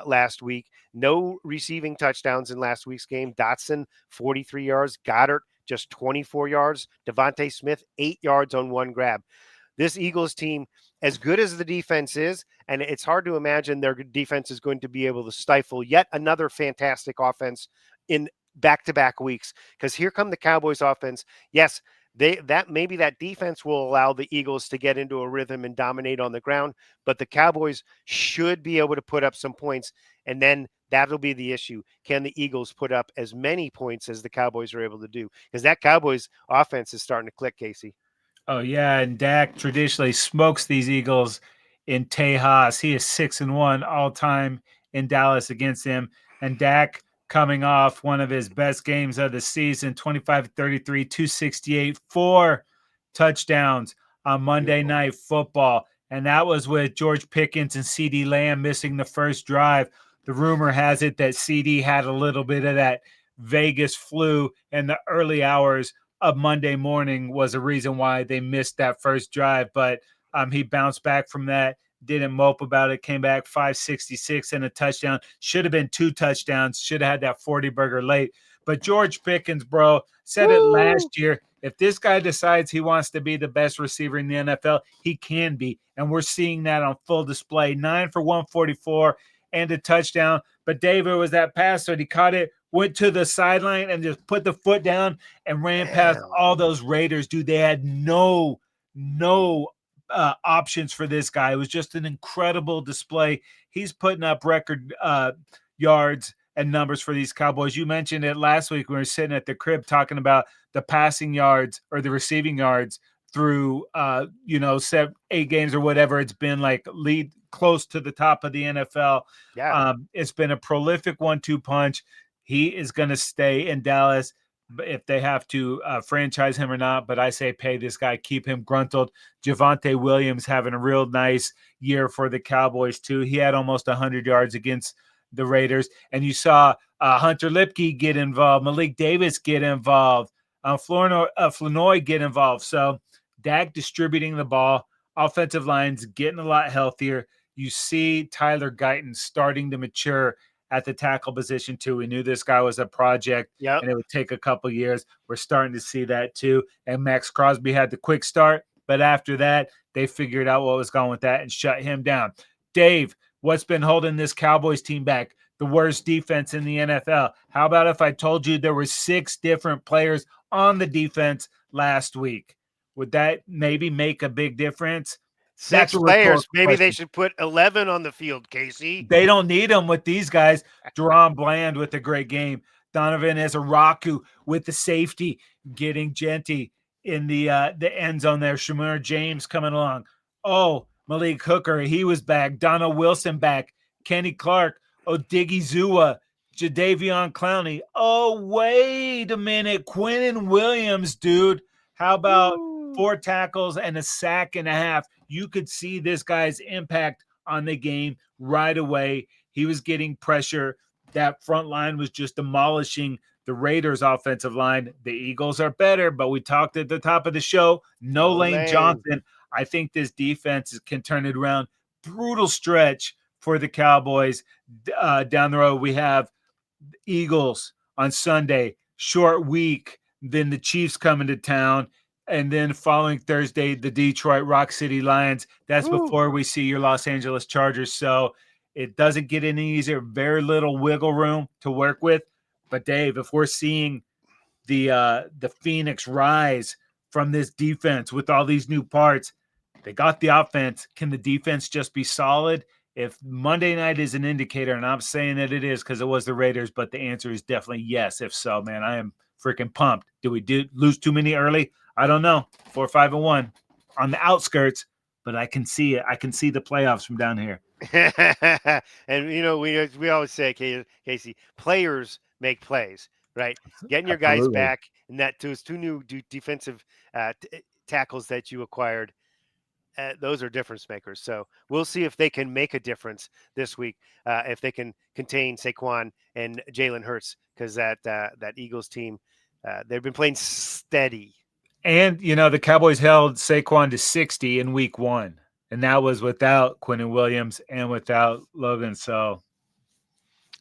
last week. No receiving touchdowns in last week's game. Dotson, 43 yards. Goddard, just 24 yards. Devontae Smith, 8 yards on 1 grab. This Eagles team, as good as the defense is, and it's hard to imagine their defense is going to be able to stifle yet another fantastic offense in back-to-back weeks, because here come the Cowboys offense. Yes, maybe that defense will allow the Eagles to get into a rhythm and dominate on the ground, but the Cowboys should be able to put up some points, and then that'll be the issue. Can the Eagles put up as many points as the Cowboys are able to do? Because that Cowboys offense is starting to click, Casey. Oh yeah, and Dak traditionally smokes these Eagles in Tejas. He is 6-1 all time in Dallas against him. And Dak coming off one of his best games of the season, 25-33, 268, 4 touchdowns on Monday Night Football. And that was with George Pickens and CeeDee Lamb missing the first drive. The rumor has it that CD had a little bit of that Vegas flu in the early hours of Monday morning, was a reason why they missed that first drive. But he bounced back from that, didn't mope about it, came back 566 and a touchdown. Should have been 2 touchdowns, should have had that 40 burger late. But George Pickens, bro, said it last year. If this guy decides he wants to be the best receiver in the NFL, he can be. And we're seeing that on full display. 9 for 144 and a touchdown. But David was that pass, so he caught it, went to the sideline and just put the foot down and ran past all those Raiders. Dude, they had no options for this guy. It was just an incredible display. He's putting up record yards and numbers for these Cowboys. You mentioned it last week when we were sitting at the crib talking about the passing yards or the receiving yards through 8 games or whatever it's been, like lead close to the top of the NFL. Yeah. It's been a prolific 1-2 punch. He is going to stay in Dallas if they have to franchise him or not. But I say pay this guy, keep him gruntled. Javonte Williams having a real nice year for the Cowboys too. He had almost 100 yards against the Raiders. And you saw Hunter Lipke get involved, Malik Davis get involved, Flanoy get involved. So Dak distributing the ball, offensive lines getting a lot healthier. You see Tyler Guyton starting to mature at the tackle position too. We knew this guy was a project and it would take a couple years. We're starting to see that too. And Max Crosby had the quick start, but after that, they figured out what was going with that and shut him down. Dave, what's been holding this Cowboys team back? The worst defense in the NFL. How about if I told you there were 6 different players on the defense last week? Would that maybe make a big difference? 6 players. Maybe they should put 11 on the field, Casey. They don't need them with these guys. Deron Bland with a great game. Donovan Ezaraku with the safety, getting Genty in the end zone there. Shamir James coming along. Oh, Malik Hooker, he was back. Donald Wilson back. Kenny Clark, Odigizua, Jadeveon Clowney. Oh, wait a minute. Quentin Williams, dude. How about Woo. 4 tackles and a sack and a half? You could see this guy's impact on the game right away. He was getting pressure. That front line was just demolishing the Raiders' offensive line. The Eagles are better, but we talked at the top of the show. No Lane Johnson. I think this defense can turn it around. Brutal stretch for the Cowboys. Down the road, we have Eagles on Sunday, short week. Then the Chiefs coming to town. And then following Thursday, the Detroit Rock City Lions. That's Woo. before we see your Los Angeles Chargers. So it doesn't get any easier. Very little wiggle room to work with. But Dave, if we're seeing the Phoenix rise from this defense with all these new parts, they got the offense. Can the defense just be solid? If Monday night is an indicator, and I'm saying that it is because it was the Raiders, but the answer is definitely yes. If so, man, I am freaking pumped. Do we lose too many early? I don't know. 4-5-1 on the outskirts, but I can see it. I can see the playoffs from down here. And we always say, Casey, players make plays, right? Getting your guys back, and that those 2 new defensive tackles that you acquired. Those are difference makers. So we'll see if they can make a difference this week, if they can contain Saquon and Jalen Hurts, because that Eagles team, they've been playing steady. And, the Cowboys held Saquon to 60 in week 1, and that was without Quentin Williams and without Logan. So,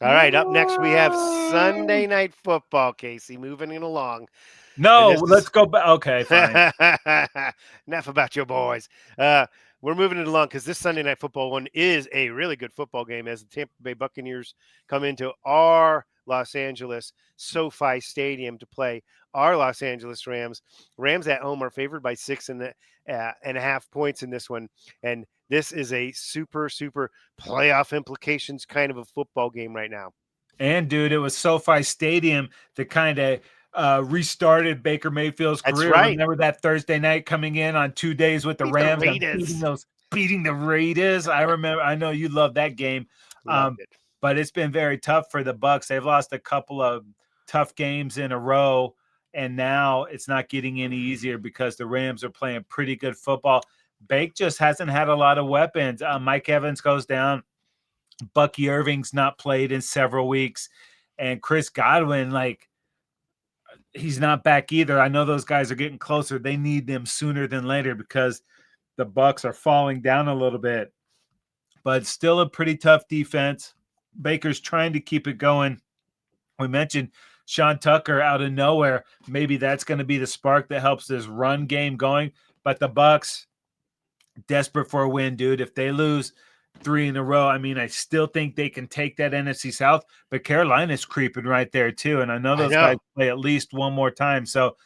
all right, up next we have Sunday Night Football, Casey, moving it along. No, let's go back. Okay, fine. Enough about your boys. We're moving it along because this Sunday Night Football one is a really good football game as the Tampa Bay Buccaneers come into our Los Angeles SoFi Stadium to play our Los Angeles Rams. Rams at home are favored by 6.5 points in this one. And this is a super, super playoff implications kind of a football game right now. And, dude, it was SoFi Stadium that kind of restarted Baker Mayfield's career. That's right. Remember that Thursday night coming in on 2 days with the Rams and beating the Raiders? I remember. I know you love that game. Loved it. But it's been very tough for the Bucs. They've lost a couple of tough games in a row, and now it's not getting any easier because the Rams are playing pretty good football. Bake just hasn't had a lot of weapons. Mike Evans goes down. Bucky Irving's not played in several weeks, and Chris Godwin, he's not back either. I know those guys are getting closer. They need them sooner than later because the Bucs are falling down a little bit. But still a pretty tough defense. Baker's trying to keep it going. We mentioned Sean Tucker out of nowhere. Maybe that's going to be the spark that helps this run game going. But the Bucs, desperate for a win, dude. If they lose 3 in a row, I still think they can take that NFC South, but Carolina's creeping right there too. And I know those guys play at least one more time. So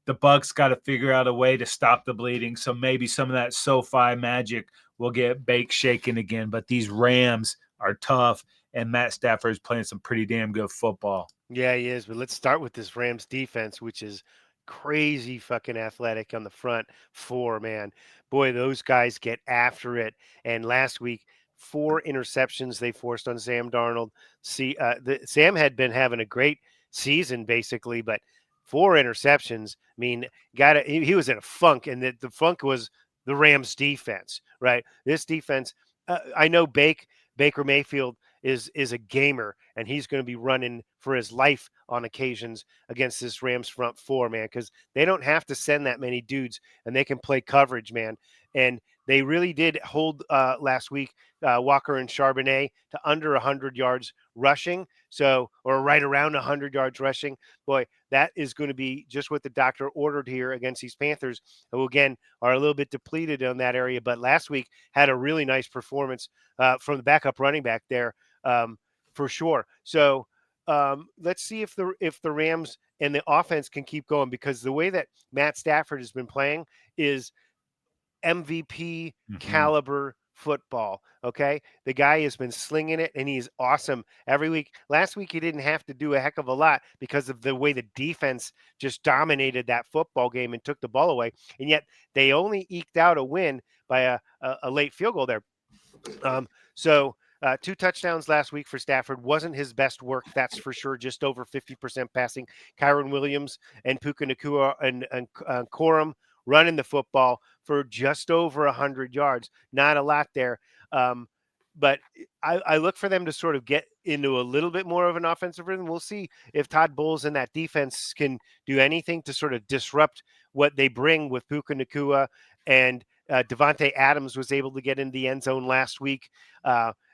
the Bucs got to figure out a way to stop the bleeding. So maybe some of that SoFi magic will get Bake shaken again. But these Rams are tough, and Matt Stafford is playing some pretty damn good football. Yeah, he is. But let's start with this Rams defense, which is crazy fucking athletic on the front 4, man. Boy, those guys get after it. And last week, 4 interceptions they forced on Sam Darnold. Sam had been having a great season, basically, but 4 interceptions. He was in a funk, and the funk was the Rams defense, right? This defense, I know Baker Mayfield is a gamer, and he's going to be running for his life on occasions against this Rams front 4, man, because they don't have to send that many dudes, and they can play coverage, man. And they really did hold last week Walker and Charbonnet to under 100 yards rushing, or right around 100 yards rushing. Boy, that is going to be just what the doctor ordered here against these Panthers, who again are a little bit depleted on that area, but last week had a really nice performance from the backup running back there, for sure. So let's see if the Rams and the offense can keep going, because the way that Matt Stafford has been playing is MVP caliber football. Okay. The guy has been slinging it, and he's awesome every week. Last week, he didn't have to do a heck of a lot because of the way the defense just dominated that football game and took the ball away. And yet they only eked out a win by a late field goal there. So 2 touchdowns last week for Stafford. Wasn't his best work, that's for sure. Just over 50% passing. Kyron Williams and Puka Nacua and Corum running the football for just over 100 yards. Not a lot there. But I look for them to sort of get into a little bit more of an offensive rhythm. We'll see if Todd Bowles and that defense can do anything to sort of disrupt what they bring with Puka Nacua, and Devontae Adams was able to get in the end zone last week.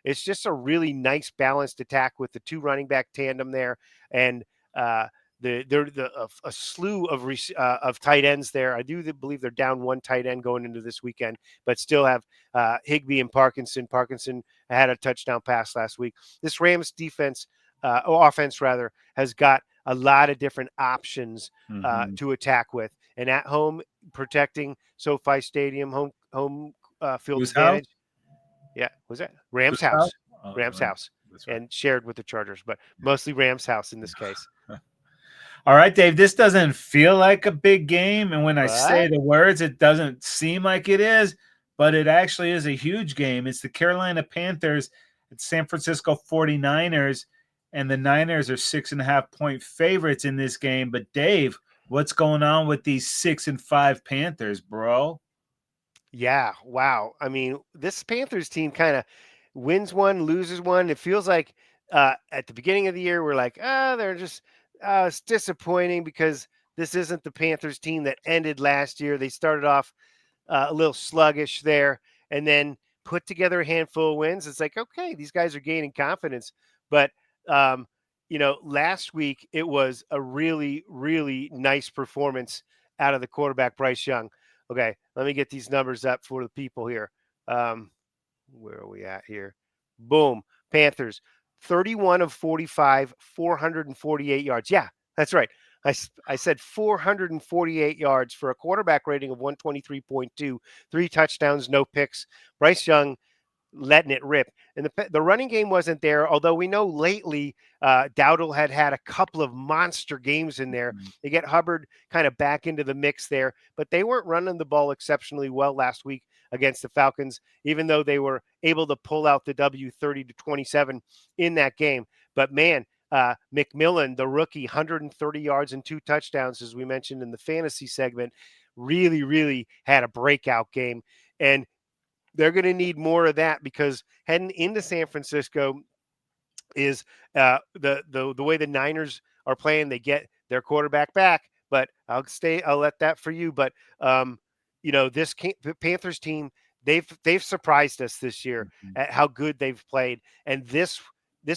It's just a really nice balanced attack with the 2 running back tandem there, and a slew of tight ends there. I do believe they're down 1 tight end going into this weekend, but still have Higbee and Parkinson. Parkinson had a touchdown pass last week. This Rams offense rather, has got a lot of different options to attack with, and at home protecting SoFi Stadium, home field Whose advantage. house? Yeah, was that Rams' Whose house? Oh, Rams' right. house, That's right. and shared with the Chargers, but mostly Rams' house in this case. All right, Dave, this doesn't feel like a big game. And when I say What? the words, it doesn't seem like it is, but it actually is a huge game. It's the Carolina Panthers at San Francisco 49ers, and the Niners are 6.5-point favorites in this game. But Dave, what's going on with these 6-5 Panthers, bro? Yeah, wow. I mean, this Panthers team kind of wins one, loses one. It feels like at the beginning of the year, we're like, they're just it's disappointing because this isn't the Panthers team that ended last year. They started off a little sluggish there, and then put together a handful of wins. It's like, okay, these guys are gaining confidence. But last week it was a really, really nice performance out of the quarterback Bryce Young. Okay, let me get these numbers up for the people here. Where are we at here? Boom. Panthers, 31 of 45, 448 yards. Yeah, that's right. I said 448 yards for a quarterback rating of 123.2, 3 touchdowns, no picks. Bryce Young letting it rip. And the running game wasn't there, although we know lately Dowdle had a couple of monster games in there. They get Hubbard kind of back into the mix there, but they weren't running the ball exceptionally well last week against the Falcons, even though they were able to pull out the W 30-27 in that game. But man, McMillan, the rookie, 130 yards and 2 touchdowns, as we mentioned in the fantasy segment, really, really had a breakout game. And they're going to need more of that, because heading into San Francisco is the way the Niners are playing. They get their quarterback back, but I'll let that for you. But this Panthers team, they've surprised us this year at how good they've played, and this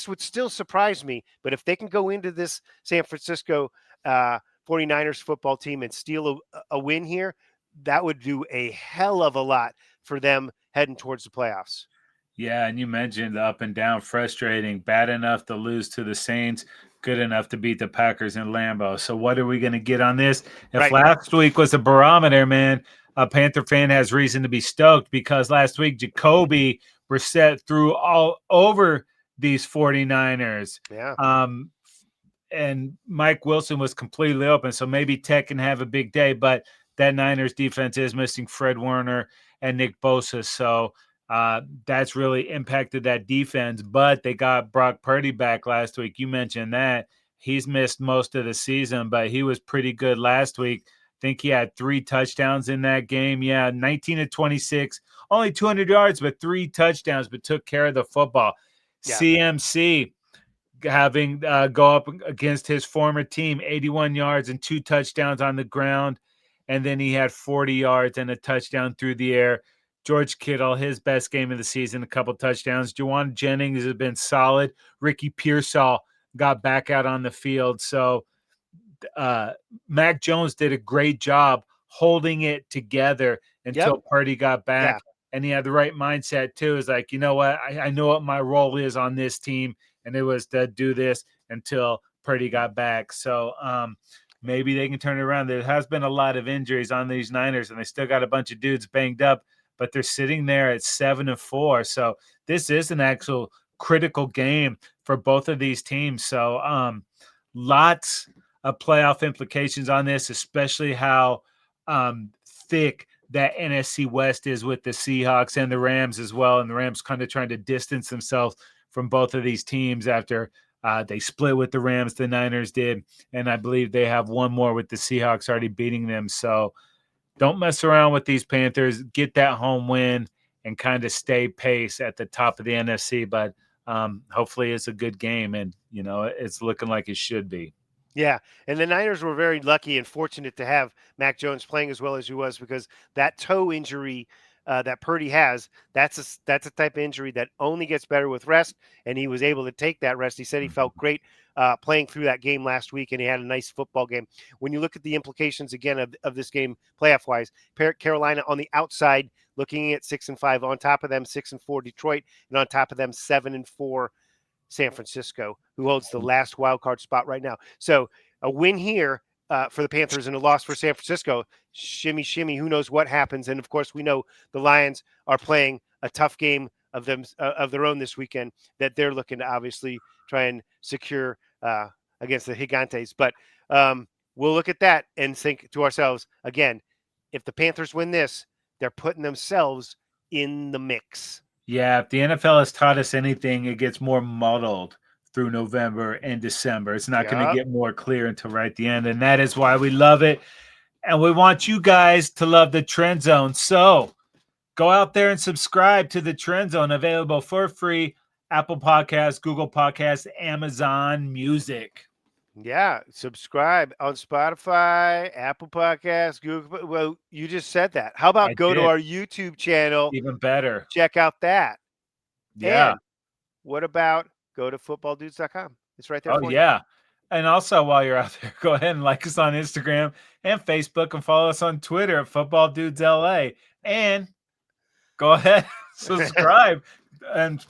would still surprise me. But if they can go into this San Francisco 49ers football team and steal a win here, that would do a hell of a lot for them heading towards the playoffs. Yeah, and you mentioned the up and down, frustrating, bad enough to lose to the Saints, good enough to beat the Packers in Lambeau. So what are we going to get on this? If Right. last week was a barometer, man, a Panther fan has reason to be stoked, because last week Jacoby Brissett threw all over these 49ers. Yeah. And Mike Wilson was completely open. So maybe Tech can have a big day, but that Niners defense is missing Fred Warner and Nick Bosa. So that's really impacted that defense. But they got Brock Purdy back last week. You mentioned that. He's missed most of the season, but he was pretty good last week. I think he had 3 touchdowns in that game. Yeah, 19 to 26, only 200 yards, but 3 touchdowns, but took care of the football. Yeah. CMC having go up against his former team, 81 yards and 2 touchdowns on the ground. And then he had 40 yards and a touchdown through the air. George Kittle, his best game of the season, a couple touchdowns. Juwan Jennings has been solid. Ricky Pearsall got back out on the field. So Mac Jones did a great job holding it together until Purdy got back. Yeah. And he had the right mindset too. Is like, you know what? I know what my role is on this team, and it was to do this until Purdy got back. So maybe they can turn it around. There has been a lot of injuries on these Niners, and they still got a bunch of dudes banged up, but they're sitting there at 7-4. So this is an actual critical game for both of these teams. So lots of playoff implications on this, especially how thick that NFC West is with the Seahawks and the Rams as well. And the Rams kind of trying to distance themselves from both of these teams after they split with the Rams, the Niners did. And I believe they have one more with the Seahawks already beating them. So don't mess around with these Panthers. Get that home win and kind of stay pace at the top of the NFC. But hopefully it's a good game, and, it's looking like it should be. Yeah, and the Niners were very lucky and fortunate to have Mac Jones playing as well as he was, because that toe injury that Purdy has, that's a type of injury that only gets better with rest, and he was able to take that rest. He said he felt great playing through that game last week, and he had a nice football game. When you look at the implications again of this game playoff-wise, Carolina on the outside looking at 6-5, on top of them 6-4 Detroit, and on top of them 7-4 San Francisco, who holds the last wild card spot right now. So a win here for the Panthers and a loss for San Francisco. Shimmy, shimmy. Who knows what happens? And of course, we know the Lions are playing a tough game of their own this weekend that they're looking to obviously try and secure against the Gigantes. But we'll look at that and think to ourselves again: if the Panthers win this, they're putting themselves in the mix. Yeah, if the NFL has taught us anything, it gets more muddled through November and December. It's not going to get more clear until right at the end, and that is why we love it. And we want you guys to love the Trend Zone. So go out there and subscribe to the Trend Zone, available for free. Apple Podcasts, Google Podcasts, Amazon Music. Yeah, subscribe on Spotify, Apple Podcasts, Google. Well, you just said that. How about go to our YouTube channel? Even better. Check out that. Yeah. And what about go to footballdudes.com? It's right there for you. Yeah. And also, while you're out there, go ahead and like us on Instagram and Facebook, and follow us on Twitter at FootballDudesLA. And go ahead, subscribe, and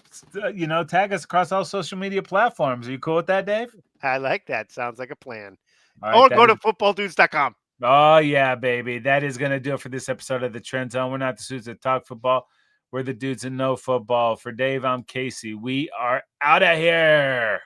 tag us across all social media platforms. Are you cool with that, Dave? I like that. Sounds like a plan. Right, or go to footballdudes.com. Oh, yeah, baby. That is going to do it for this episode of the Trend Zone. We're not the dudes that talk football. We're the dudes that know football. For Dave, I'm Casey. We are out of here.